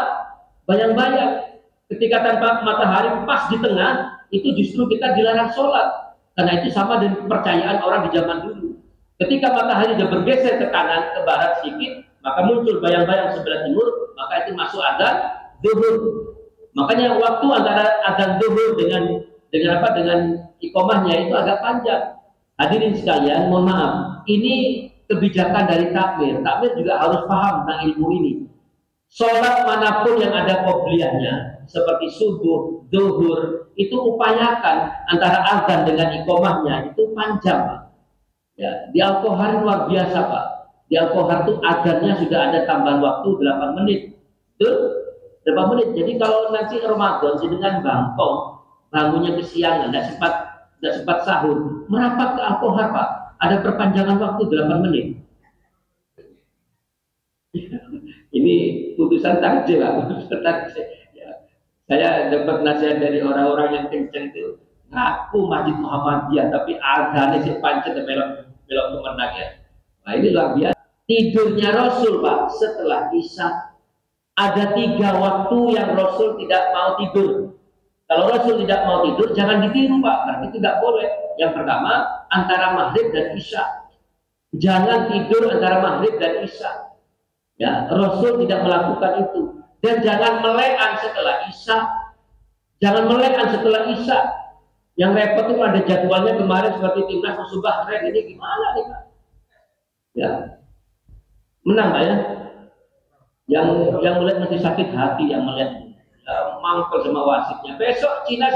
bayang-bayang. Ketika tanpa matahari pas di tengah, itu justru kita dilarang sholat. Karena itu sama dengan kepercayaan orang di zaman dulu. Ketika matahari sudah bergeser ke kanan, ke barat sedikit, maka muncul bayang-bayang sebelah timur, maka itu masuk azan zuhur. Makanya waktu antara azan zuhur dengan iqamahnya itu agak panjang. Hadirin sekalian, mohon maaf, ini kebijakan dari takmir. Takmir juga harus paham tentang ilmu ini. Sholat manapun yang ada qobliyahnya, seperti subuh, zuhur, itu upayakan antara azan dengan iqamahnya itu panjang, Pak. Ya, di Al-Qohar luar biasa, Pak. Di Al-Qohar itu azannya sudah ada tambahan waktu 8 menit. Betul? 8 menit. Jadi kalau nanti Ramadan dengan bangkong, bangunnya kesiangan, tidak sempat sahur, merapat ke Al-Qohar, Pak. Ada perpanjangan waktu 8 menit. Ini putusan takdir, Pak. Putusan takdir. Ya. Saya dapat nasihat dari orang-orang yang kenceng itu, ngaku Masjid Muhammadiyah, tapi azannya si pancet belok kemenang ya. Nah ini luar biasa. Tidurnya Rasul, Pak, setelah Isya. Ada 3 waktu yang Rasul tidak mau tidur. Kalau Rasul tidak mau tidur, jangan ditiru, Pak, karena itu tidak boleh. Yang pertama, antara maghrib dan Isya. Jangan tidur antara maghrib dan Isya. Ya, Rasul tidak melakukan itu. Dan jangan melekan setelah Isya. Jangan melekan setelah Isya. Yang repot itu ada jadwalnya kemarin seperti timnas musuh Bahrain, ini gimana nih, Pak? Ya, menang Pak ya. Yang melihat masih sakit hati, yang melihat mangkel sama wasitnya. Besok Cina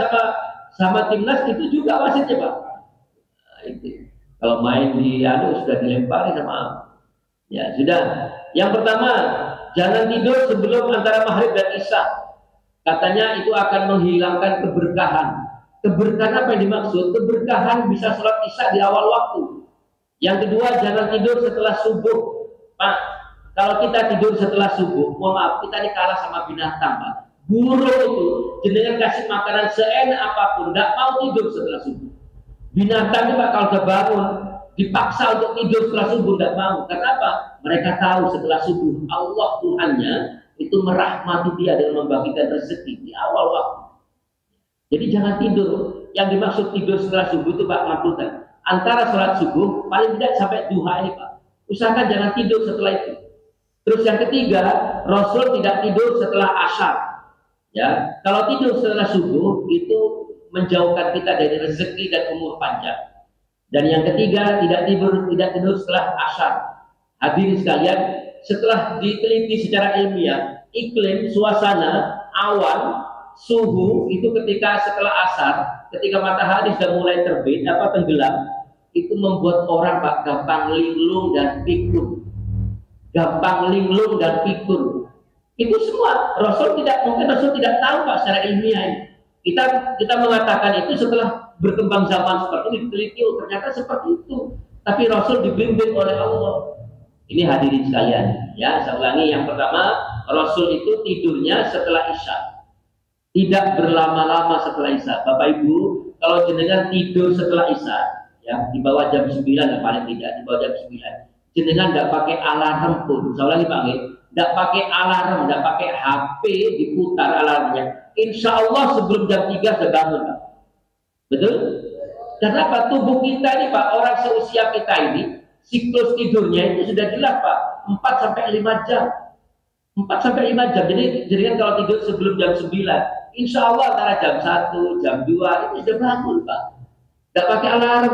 sama timnas itu juga wasitnya, Pak. Nah, itu. Kalau main di sudah dilempari sama. Ya sudah. Yang pertama, jangan tidur sebelum antara maghrib dan Isya. Katanya itu akan menghilangkan keberkahan. Keberkahan apa yang dimaksud? Keberkahan bisa sholat Isya di awal waktu. Yang kedua, jangan tidur setelah subuh, Pak. Kalau kita tidur setelah subuh, mohon maaf, kita ini kalah sama binatang, Pak. Burung itu jenengan kasih makanan seenak apapun, tidak mau tidur setelah subuh. Binatang itu Pak, kalau sudah bangun, dipaksa untuk tidur setelah subuh, tidak mau. Karena apa? Mereka tahu setelah subuh Allah Tuhannya itu merahmati dia dengan membagikan rezeki di awal waktu. Jadi jangan tidur. Yang dimaksud tidur setelah subuh itu Pak, maksudnya antara sholat subuh paling tidak sampai duha ini, Pak. Usahakan jangan tidur setelah itu. Terus yang ketiga, Rasul tidak tidur setelah Asyar. Ya, kalau tidur setelah subuh itu menjauhkan kita dari rezeki dan umur panjang. Dan yang ketiga, tidak tidur setelah Asyar. Hadirin sekalian, setelah diteliti secara ilmiah, iklim, suasana, awan, suhu itu ketika setelah asar, ketika matahari sudah mulai terbit tenggelam, itu membuat orang Pak gampang linglung dan pikun. Itu semua Rasul tidak tahu Pak secara ilmiah ini. Kita mengatakan itu setelah berkembang zaman seperti ini, diteliti, ternyata seperti itu. Tapi Rasul dibimbing oleh Allah. Ini hadirin sekalian, ya, saya ulangi, yang pertama, Rasul itu tidurnya setelah Isya. Tidak berlama-lama setelah Isya. Bapak Ibu, kalau jenengan tidur setelah Isya, ya, di bawah jam 9, paling tidak di bawah jam 9. Jenengan tidak pakai alarm pun. Saya ulangi Pak, tidak pakai alarm, tidak pakai HP diputar alarmnya. Insya Allah sebelum jam 3 sudah bangun, Pak. Betul? Karena apa? Tubuh kita ini Pak, orang seusia kita ini, siklus tidurnya itu sudah jelas Pak. 4 sampai 5 jam. 4 sampai 5 jam. Jadi kan kalau tidur sebelum jam 9, insya Allah antara jam 1, jam 2 itu sudah bangun, Pak. Nggak pakai alarm.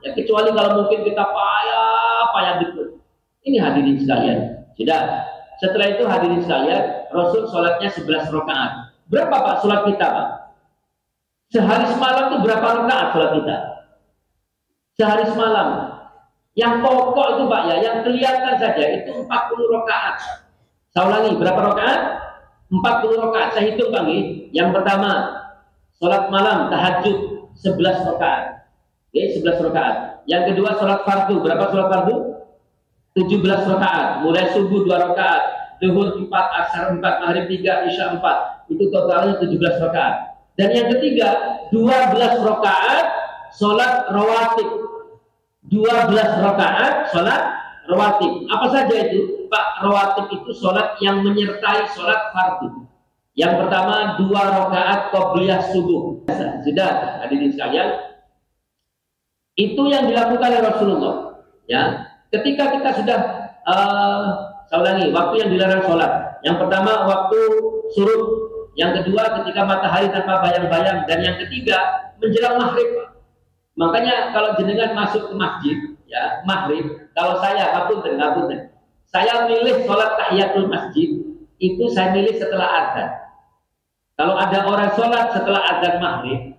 Ya, kecuali kalau mungkin kita payah gitu. Ini hadirin sekalian. Sudah. Setelah itu hadirin sekalian, Rasul sholatnya 11 rakaat. Berapa Pak sholat kita, Pak? Sehari semalam itu berapa rakaat sholat kita? Sehari semalam. Yang pokok itu Pak ya, yang kelihatan saja itu 40 rakaat. Saya ulangi, berapa rakaat? 40 rakaat. Saya hitung Pak. Yang pertama, sholat malam tahajud 11 rakaat. Oke, 11 rakaat. Yang kedua sholat fardu. Berapa sholat fardu? 17 rakaat. Mulai subuh 2 rakaat, zuhur 4, asar 4, maghrib 3, isya 4. Itu totalnya 17 rakaat. Dan yang ketiga, 12 rakaat sholat rawatib. 12 rakaat sholat rawatib. Apa saja itu? Pak, rawatib itu sholat yang menyertai sholat fardu. Yang pertama 2 rakaat qobliyah subuh. Sudah, hadirin sekalian. Itu yang dilakukan oleh Rasulullah. Ya, ketika kita sudah saya ulangi, waktu yang dilarang sholat. Yang pertama waktu syuruk, yang kedua ketika matahari tanpa bayang-bayang, dan yang ketiga menjelang maghrib. Makanya kalau jenengan masuk ke masjid, ya maghrib, kalau saya ngapunten, saya milih sholat tahiyatul masjid itu saya milih setelah adzan. Kalau ada orang sholat setelah adzan maghrib,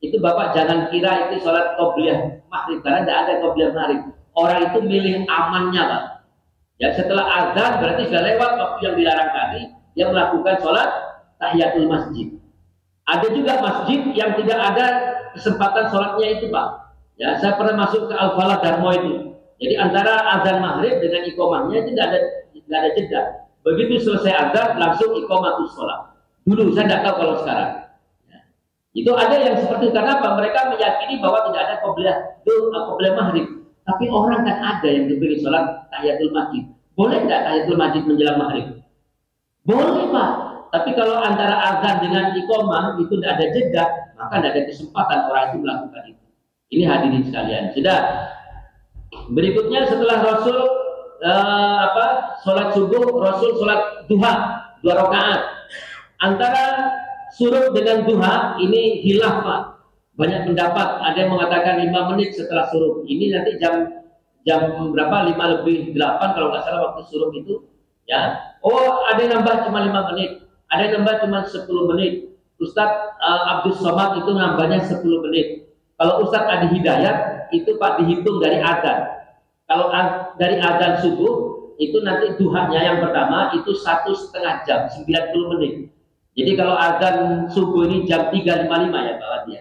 itu Bapak jangan kira itu sholat qobliyah maghrib, karena tidak ada qobliyah maghrib. Orang itu milih amannya, Pak. Ya, setelah azan berarti sudah lewat waktu yang dilarang tadi, dia melakukan sholat tahiyatul masjid. Ada juga masjid yang tidak ada kesempatan sholatnya itu, Pak. Ya, saya pernah masuk ke Al-Falah Darmo itu. Jadi antara azan maghrib dengan iqomahnya itu tidak ada jeda. Begitu selesai azan langsung iqomatus sholat. Dulu saya tidak tahu kalau sekarang. Ya. Itu ada yang seperti itu. Karena apa? Mereka meyakini bahwa tidak ada qobliyah maghrib. Tapi orang kan ada yang diberi sholat tahiyatul masjid. Boleh nggak tahiyatul masjid menjelang maghrib? Boleh Pak. Tapi kalau antara azan dengan iqomah itu tidak ada jeda, maka tidak ada kesempatan orang itu melakukan itu. Ini hadirin sekalian. Sudah. Berikutnya setelah Rasul sholat subuh, Rasul sholat duha 2 rakaat. Antara syuruk dengan duha ini hilaf Pak. Banyak pendapat, ada yang mengatakan 5 menit setelah syuruk. Ini nanti jam berapa? 5:08 kalau nggak salah waktu syuruk itu. Ya. Oh, ada yang nambah cuma 5 menit. Ada yang nambah cuma 10 menit. Ustadz Abdus Somad itu nambahnya 10 menit. Kalau Ustadz Adi Hidayat itu Pak dihitung dari adzan. Kalau dari adzan subuh itu nanti duhanya yang pertama itu 1,5 jam, 90 menit. Jadi kalau adzan subuh ini jam 3.55 ya Pak Wadi.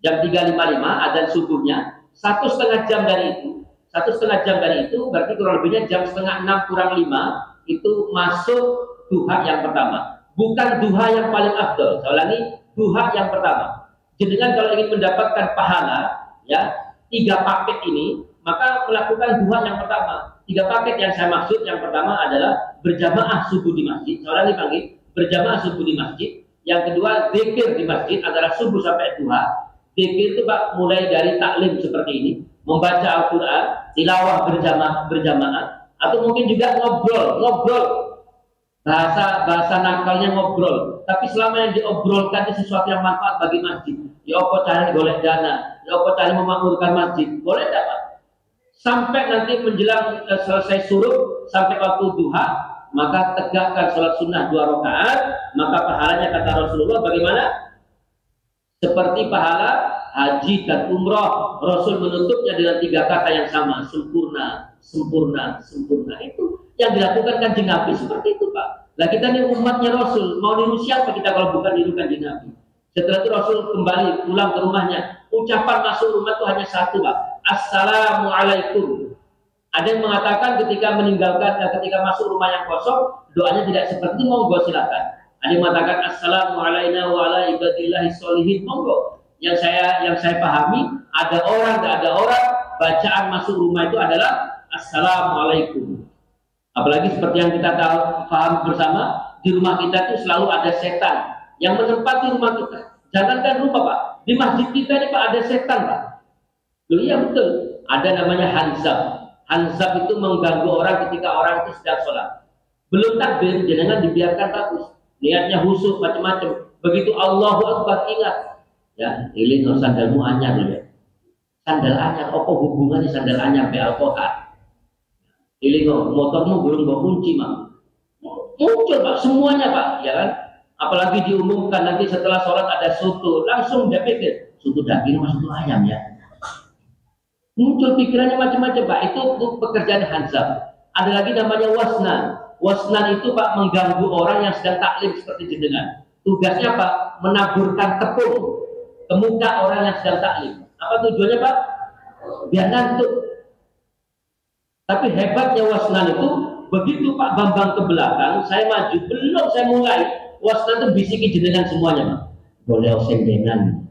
Jam 3.55 adzan subuhnya, 1,5 jam dari itu. 1,5 jam dari itu berarti kurang lebihnya jam 5:30 kurang 5 itu masuk duha yang pertama. Bukan duha yang paling afdol. Saya ulangi, duha yang pertama. Jenengan kalau ingin mendapatkan pahala, ya 3 paket ini, maka melakukan duha yang pertama. 3 paket yang saya maksud, yang pertama adalah berjamaah subuh di masjid. Saya ulangi panggil, berjamaah subuh di masjid. Yang kedua, zikir di masjid antara subuh sampai duha. Zikir itu Pak mulai dari taklim seperti ini, membaca Al-Quran, tilawah berjamaah, atau mungkin juga ngobrol. Bahasa nakalnya ngobrol. Tapi selama yang diobrolkan itu sesuatu yang manfaat bagi masjid. Ya apa cari golek dana, ya apa cari memakmurkan masjid, boleh tidak Pak? Sampai nanti menjelang selesai syuruk, sampai waktu duha, maka tegakkan sholat sunnah 2 rakaat, maka pahalanya kata Rasulullah bagaimana? Seperti pahala haji dan umroh. Rasul menutupnya dengan 3 kata yang sama, sempurna, sempurna, sempurna. Itu yang dilakukan Kanjeng Nabi seperti itu Pak. Nah kita ini umatnya Rasul, mau niru siapa kita kalau bukan niru Kanjeng Nabi? Setelah itu Rasul kembali pulang ke rumahnya. Ucapan masuk rumah itu hanya 1 Pak, Assalamualaikum. Ada yang mengatakan ketika ketika masuk rumah yang kosong, doanya tidak seperti monggo silakan. Ada yang mengatakan Assalamualaikum wa ala ibadillahi sholihin, monggo. Yang saya pahami, ada orang, tidak ada orang, bacaan masuk rumah itu adalah Assalamualaikum. Apalagi seperti yang kita tahu, paham bersama, di rumah kita itu selalu ada setan yang menempati rumah kita. Jangankan rumah Pak, di masjid kita ini Pak ada setan Pak. Loh iya betul, ada namanya Hanzab. Ansab itu mengganggu orang ketika orang itu sedang sholat. Belum takbir, jangan dibiarkan bagus. Niatnya khusyuk macam-macam. Begitu Allahu Akbar ingat. Ya, ini no sandalmu anyar ya. Sandal anyar, apa hubungannya sandal anyar be alkohol? Ini no motormu belum bawa kunci mak. Muncul pak semuanya pak, ya kan? Apalagi diumumkan nanti setelah sholat ada soto, langsung dia pikir soto daging sama soto ayam ya. Muncul pikirannya macam-macam pak. Itu pekerjaan Hanzab. Ada lagi namanya wasnan. Wasnan itu pak mengganggu orang yang sedang taklim seperti jenengan. Tugasnya pak menaburkan tepung ke muka orang yang sedang taklim. Apa tujuannya pak? Biar ngantuk. Tapi hebatnya wasnan itu begitu Pak Bambang ke belakang, saya maju, belum saya mulai, wasnan itu bisiki jenengan semuanya pak. Boleh sendenan.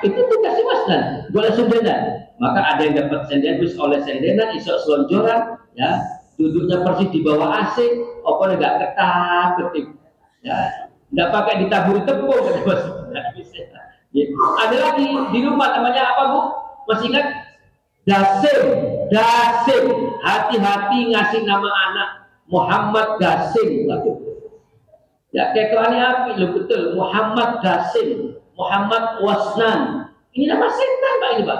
Itu tugasnya wasnan, boleh sendenan. Maka ada yang dapat sendenan, terus oleh sendenan, isok selonjoran, ya, duduknya persis di bawah AC, pokoknya nggak ketat, ketip, ya, nggak pakai ditaburi tepung, kata bos. Ada lagi di rumah namanya apa bu? Masih ingat? Dasim, Dasim. Hati-hati ngasih nama anak Muhammad Dasim. Ya ketuanya api lo betul. Muhammad Dasim, Muhammad Wasnan. Ini nama setan pak ini pak.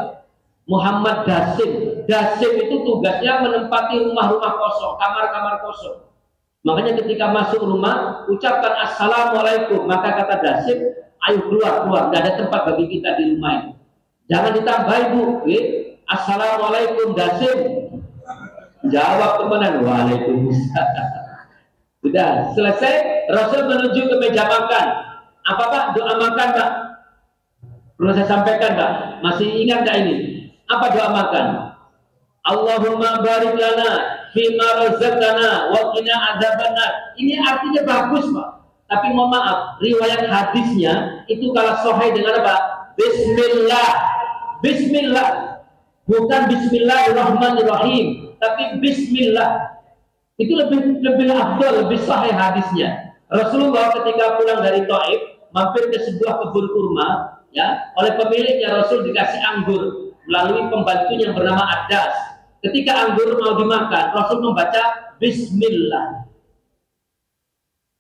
Muhammad Dasim. Dasim itu tugasnya menempati rumah-rumah kosong, kamar-kamar kosong. Makanya ketika masuk rumah, ucapkan Assalamualaikum. Maka kata Dasim, ayo keluar, tidak ada tempat bagi kita di rumah ini. Jangan ditambah ibu, Assalamualaikum Dasim. Jawab teman-teman, waalaikumsalam. Sudah selesai, Rasul menuju ke meja makan. Apa pak? Doa makan pak. Perlu saya sampaikan pak. Masih ingat tak ini? Apa doa makan? Allahumma barik lana fima razaqtana wa qina adzabannar. Ini artinya bagus pak. Tapi mohon maaf, riwayat hadisnya itu kalau sahih dengan apa? Bismillah. Bismillah. Bukan Bismillahirrahmanirrahim, tapi Bismillah. Itu lebih afdal, lebih sahih hadisnya. Rasulullah ketika pulang dari Taif, mampir ke sebuah kebun kurma, ya, oleh pemiliknya Rasul dikasih anggur melalui pembantunya yang bernama Adas. Ketika anggur mau dimakan, Rasul membaca Bismillah.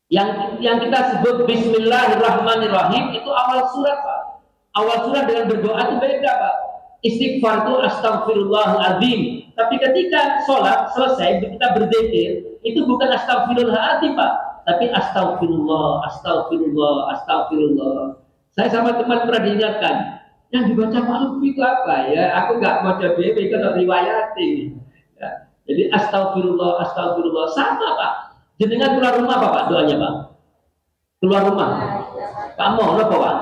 Yang kita sebut Bismillahirrahmanirrahim itu awal surat pak. Awal surat dengan berdoa itu beda pak. Istighfar itu astagfirullahaladzim. Tapi ketika sholat selesai kita berzikir itu bukan astagfirullahaladzim pak, tapi astagfirullah, astagfirullah, astagfirullah. Saya sama teman pernah diingatkan, yang dibaca Pak Lutfi itu apa ya? Aku nggak mau coba itu riwayati. Ya. Jadi astagfirullah, astagfirullah sama pak. Jenengan keluar rumah apa pak doanya pak? Keluar rumah. Kamu apa pak?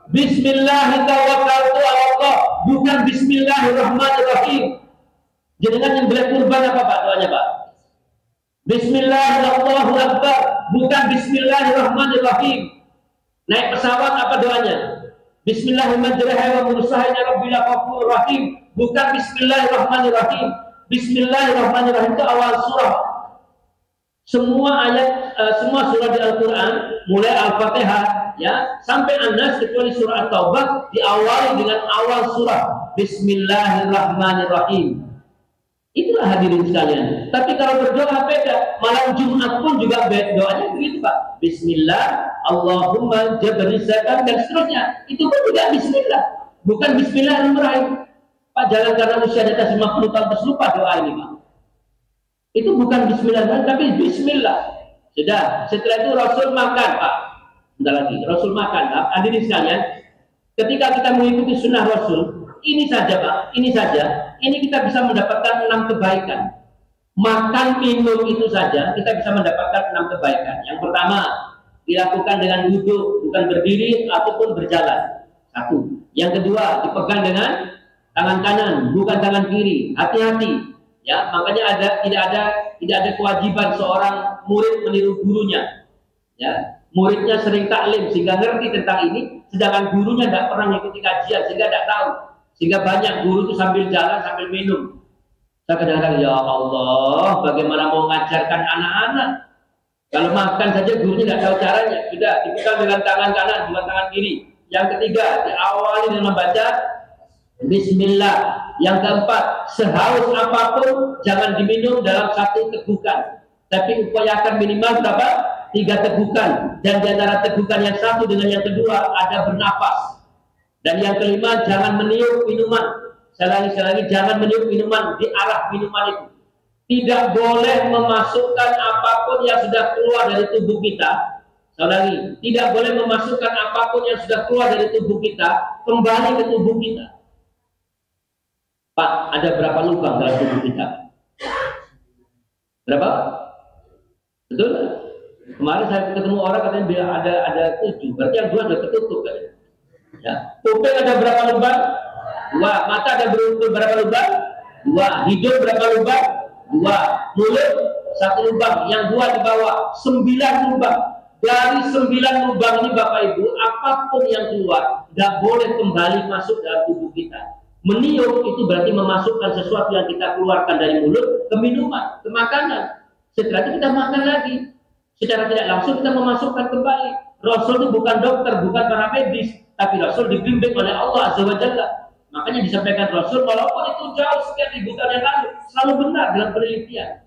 Bismillahirrahmanirrahim, bukan Bismillahirrahmanirrahim. Jenengan yang beli kurban apa pak doanya pak? Bismillahirrahmanirrahim, bukan Bismillahirrahmanirrahim. Naik pesawat apa doanya? Bismillahirrahmanirrahim, bukan Bismillahirrahmanirrahim. Bismillahirrahmanirrahim itu awal surah. Semua ayat, semua surah di Al-Quran, mulai Al-Fatihah, ya, sampai An-Nas kecuali surah At-Taubah diawali dengan awal surah Bismillahirrahmanirrahim. Itulah hadirin sekalian. Tapi kalau berdoa beda. Malam Jumat pun juga beda. Doanya begitu pak. Bismillah, Allahumma jabarisakan dan seterusnya. Itu pun juga Bismillah. Bukan Bismillahirrahmanirrahim. Pak jalan karena usia di atas 50 tahun terus lupa doa ini pak. Itu bukan Bismillahirrahmanirrahim tapi Bismillah. Sudah. Setelah itu Rasul makan pak. Bentar lagi. Rasul makan pak. Hadirin sekalian. Ketika kita mengikuti sunnah Rasul. Ini saja pak. Ini saja. Ini kita bisa mendapatkan 6 kebaikan. Makan minum itu saja kita bisa mendapatkan 6 kebaikan. Yang pertama, dilakukan dengan duduk, bukan berdiri ataupun berjalan. 1. Yang kedua, dipegang dengan tangan kanan, bukan tangan kiri. Hati-hati. Ya, makanya tidak ada kewajiban seorang murid meniru gurunya. Ya, muridnya sering taklim sehingga ngerti tentang ini, sedangkan gurunya tidak pernah mengikuti kajian sehingga tidak tahu. Sehingga banyak guru itu sambil jalan sambil minum. Saya kadang-kadang ya Allah, bagaimana mau mengajarkan anak-anak? Kalau makan saja gurunya nggak tahu caranya. Sudah dipegang dengan tangan kanan, bukan tangan kiri. Yang ketiga diawali dengan membaca Bismillah. Yang keempat, sehaus apapun jangan diminum dalam satu tegukan, tapi upayakan minimal berapa? 3 tegukan. Dan di antara tegukan yang satu dengan yang kedua ada bernafas. Dan yang kelima, jangan meniup minuman. Sekali lagi, jangan meniup minuman di arah minuman itu. Tidak boleh memasukkan apapun yang sudah keluar dari tubuh kita. Sekali lagi, tidak boleh memasukkan apapun yang sudah keluar dari tubuh kita kembali ke tubuh kita. Pak, ada berapa lubang dalam tubuh kita? Berapa? Betul? Kemarin saya ketemu orang katanya bilang ada 7, berarti yang 2 sudah tertutup kan? Ya. Kuping ada berapa lubang? 2. Mata ada berapa lubang? 2. Hidung berapa lubang? 2. Mulut 1 lubang, yang 2 di bawah 9 lubang. Dari 9 lubang ini Bapak Ibu, apapun yang keluar tidak boleh kembali masuk dalam tubuh kita. Meniup itu berarti memasukkan sesuatu yang kita keluarkan dari mulut ke minuman, ke makanan. Setelah itu kita makan lagi. Secara tidak langsung kita memasukkan kembali. Rasul itu bukan dokter, bukan para medis, tapi Rasul dibimbing oleh Allah Azza wa Jalla. Makanya disampaikan Rasul, walaupun itu jauh sekian ribu tahun yang lalu, selalu benar dalam penelitian.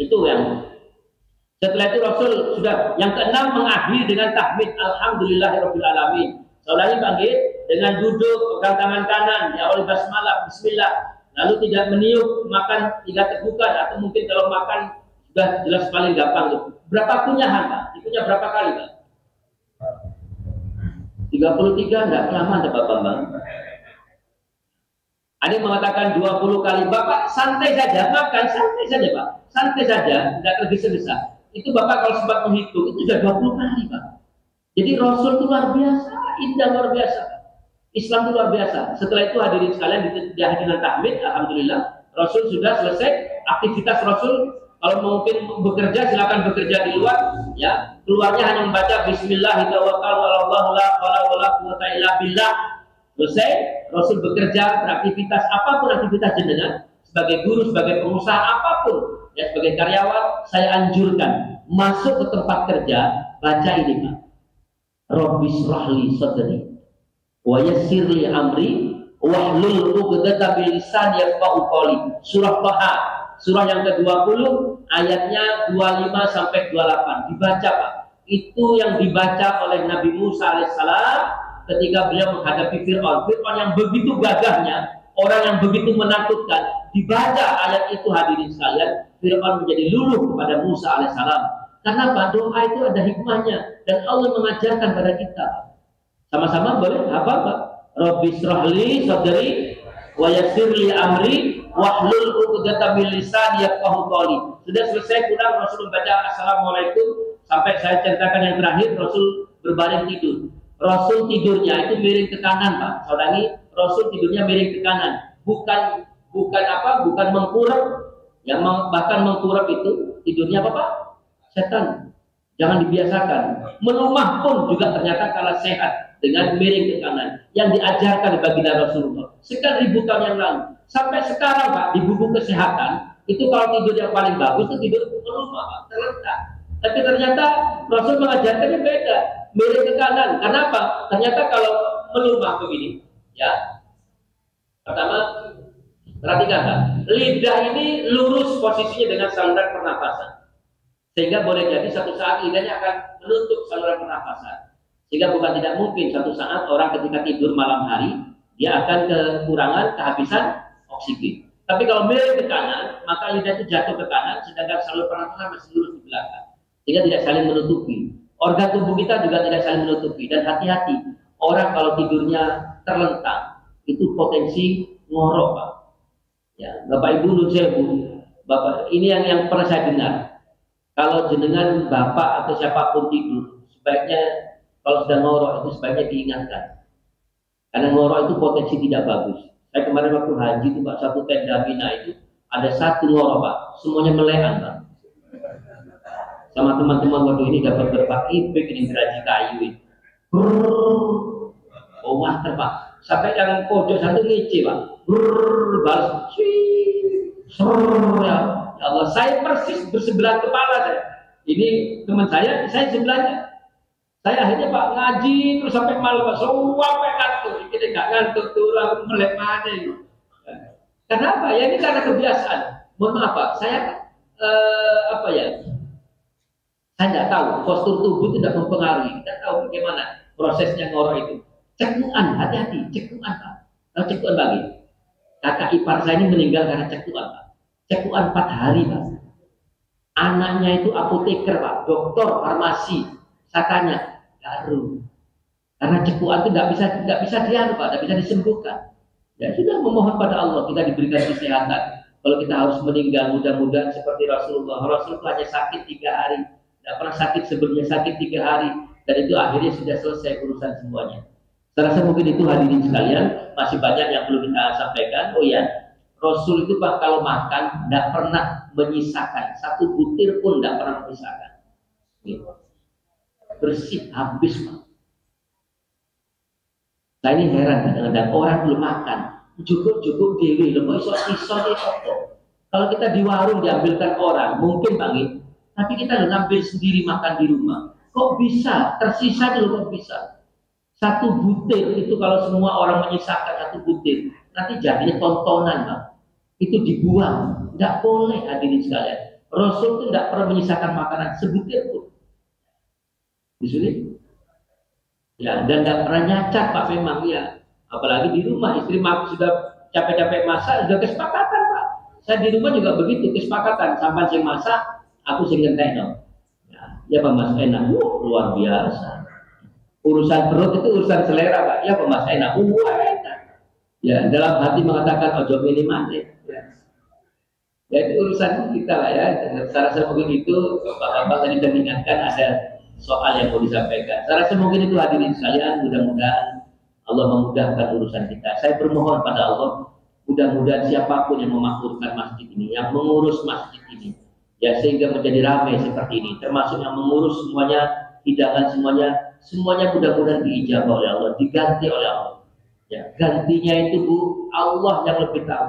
Itu yang. Setelah itu Rasul sudah yang keenam mengakhiri dengan tahmid alhamdulillahirabbil alamin. Saudari panggil dengan duduk pegang tangan kanan ya oleh basmalah bismillah, lalu tidak meniup, makan tidak tegukan, atau mungkin kalau makan sudah jelas paling gampang tuh. Berapa kunyahan Pak? Ikunya berapa kali Pak? 33 enggak kelamaan Pak Bambang. Ada yang mengatakan 20 kali. Bapak santai saja makan, santai saja Pak, santai saja, tidak tergesa-gesa. Itu Bapak kalau sempat menghitung itu sudah 20 kali Pak. Jadi Rasul itu luar biasa, indah luar biasa. Islam itu luar biasa. Setelah itu hadirin sekalian di hadiran tahmid, alhamdulillah Rasul sudah selesai aktivitas Rasul. Kalau mungkin bekerja silakan bekerja di luar, ya. Keluarnya hanya membaca Bismillahirrahmanirrahim. Selesai, Rasul bekerja beraktivitas apapun aktivitas jenengan sebagai guru, sebagai pengusaha apapun, ya sebagai karyawan, saya anjurkan masuk ke tempat kerja baca ini Pak. Rabbis rahli sadri wa yassirli amri wahlul 'uqdatam min lisani yafqahu qawli. Surah Taha, surah yang ke-20 ayatnya 25 sampai 28 dibaca Pak. Itu yang dibaca oleh Nabi Musa alaihissalam ketika beliau menghadapi Fir'aun. Fir'aun yang begitu gagahnya, orang yang begitu menakutkan, dibaca ayat itu hadirin sekalian, Fir'aun menjadi luluh kepada Musa alaihissalam. Karena Pak, doa itu ada hikmahnya dan Allah mengajarkan pada kita. Sama-sama boleh apa Pak? Rabbis rahli sadri wa yassirli amri wahlul 'uqdatam min lisani yafqahu qawli. Sudah selesai pulang Rasul membaca assalamualaikum sampai saya ceritakan yang terakhir Rasul berbaring tidur. Rasul tidurnya itu miring ke kanan Pak. Saudari, Rasul tidurnya miring ke kanan. Bukan mengkurap. Yang bahkan mengkurap itu tidurnya apa Pak? Setan. Jangan dibiasakan. Melumah pun juga ternyata kalah sehat dengan miring ke kanan. Yang diajarkan baginda Rasulullah sekian ribu tahun yang lalu. Sampai sekarang Pak, di buku kesehatan itu kalau tidur yang paling bagus itu tidur melumah Pak, terletak. Tapi ternyata Rasul mengajarkannya beda, miring ke kanan. Kenapa? Ternyata kalau melumah begini, ya. Pertama, perhatikan Pak, lidah ini lurus posisinya dengan saluran pernapasan. Sehingga boleh jadi satu saat lidahnya akan menutup saluran pernapasan. Sehingga bukan tidak mungkin satu saat orang ketika tidur malam hari dia akan kekurangan, kehabisan oksigen. Tapi kalau miring ke kanan, maka lidah itu jatuh ke kanan, sedangkan saluran pernapasan masih lurus di belakang. Sehingga tidak saling menutupi. Organ tubuh kita juga tidak saling menutupi. Dan hati-hati, orang kalau tidurnya terlentang, itu potensi ngorok Pak. Ya, Bapak Ibu Nursewu, Bapak ini yang pernah saya dengar. Kalau jenengan bapak atau siapapun tidur, sebaiknya kalau sudah ngorok itu sebaiknya diingatkan. Karena ngorok itu potensi tidak bagus. Saya kemarin waktu haji itu Pak, satu tenda Mina itu ada satu ngorok Pak, semuanya melehan Pak. Sama teman-teman waktu ini dapat berapa ibik ini geraji kayu ini. Oh master Pak, sampai yang pojok satu ngece Pak. Balas, ya Allah, saya persis bersebelah kepala saya. Ini teman saya sebelahnya. Saya akhirnya Pak ngaji terus sampai malam, Pak, sampai ngantuk. Ini nggak ngantuk tuh, lalu melek mana ini. Kenapa? Ya ini karena kebiasaan. Mohon maaf Pak, saya apa ya? Saya tidak tahu. Postur tubuh tidak mempengaruhi. Kita tahu bagaimana prosesnya ngorok itu. Cekuan, hati-hati, cekuan Pak. Kalau cekuan bagi. Kakak ipar saya ini meninggal karena cekuan Pak. Cekuan 4 hari Pak. Anaknya itu apoteker Pak, dokter farmasi. Saya tanya, garu. Karena cekuan itu tidak bisa dianu Pak, tidak bisa disembuhkan. Ya sudah, memohon pada Allah kita diberikan kesehatan. Kalau kita harus meninggal, mudah-mudahan seperti Rasulullah. Rasulullah hanya sakit 3 hari, tidak pernah sakit sebelumnya, sakit 3 hari, dan itu akhirnya sudah selesai urusan semuanya. Saya rasa mungkin itu hadirin sekalian, masih banyak yang perlu kita sampaikan. Oh ya, Rasul itu Pak kalau makan tidak pernah menyisakan, satu butir pun tidak pernah menyisakan. Gitu. Bersih habis Pak. Saya ini heran kadang-kadang orang belum makan, cukup dewi, loh iso itu. Kalau kita di warung diambilkan orang, mungkin Bang, tapi kita lo ngambil sendiri makan di rumah. Kok bisa? Tersisa dulu kok bisa? Satu butir itu kalau semua orang menyisakan satu butir, nanti jadinya tontonan Bang. Itu dibuang, tidak boleh hadirin sekalian. Rasul itu tidak pernah menyisakan makanan sebutir pun. Disulit. Ya, dan tidak pernah nyacat Pak memang ya. Apalagi di rumah istri sudah capek-capek masak, sudah kesepakatan Pak. Saya di rumah juga begitu, kesepakatan. Sampai saya masak, aku sing ngentek dong. Ya Pak Mas enak, luar biasa. Urusan perut itu urusan selera Pak. Ya Pak Mas enak, enak. Ya dalam hati mengatakan ojo minimal ya. Ya itu urusan kita lah ya. Saya rasa mungkin itu Bapak tadi mengingatkan ada soal yang mau disampaikan. Saya rasa mungkin itu hadirin sekalian, mudah-mudahan Allah memudahkan urusan kita. Saya bermohon pada Allah, mudah-mudahan siapapun yang memakmurkan masjid ini, yang mengurus masjid ini, ya sehingga menjadi ramai seperti ini, termasuk yang mengurus semuanya, hidangan semuanya mudah-mudahan diijabah oleh Allah, diganti oleh Allah. Ya, gantinya itu Bu, Allah yang lebih tahu.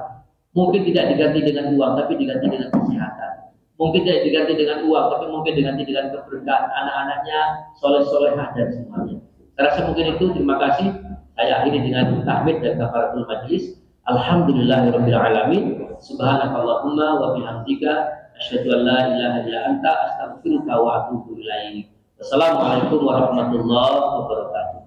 Mungkin tidak diganti dengan uang, tapi diganti dengan kesehatan. Mungkin tidak diganti dengan uang, tapi mungkin diganti dengan keberkahan anak-anaknya, soleh-solehah dan semuanya. Saya rasa mungkin itu. Terima kasih. Saya akhiri dengan tahmid dan kafaratul majlis. Alhamdulillahirabbil alamin. Subhanakallahumma wa bihamdika asyhadu an la ilaha illa anta astaghfiruka wa atubu ilaik. Wassalamualaikum warahmatullahi wabarakatuh.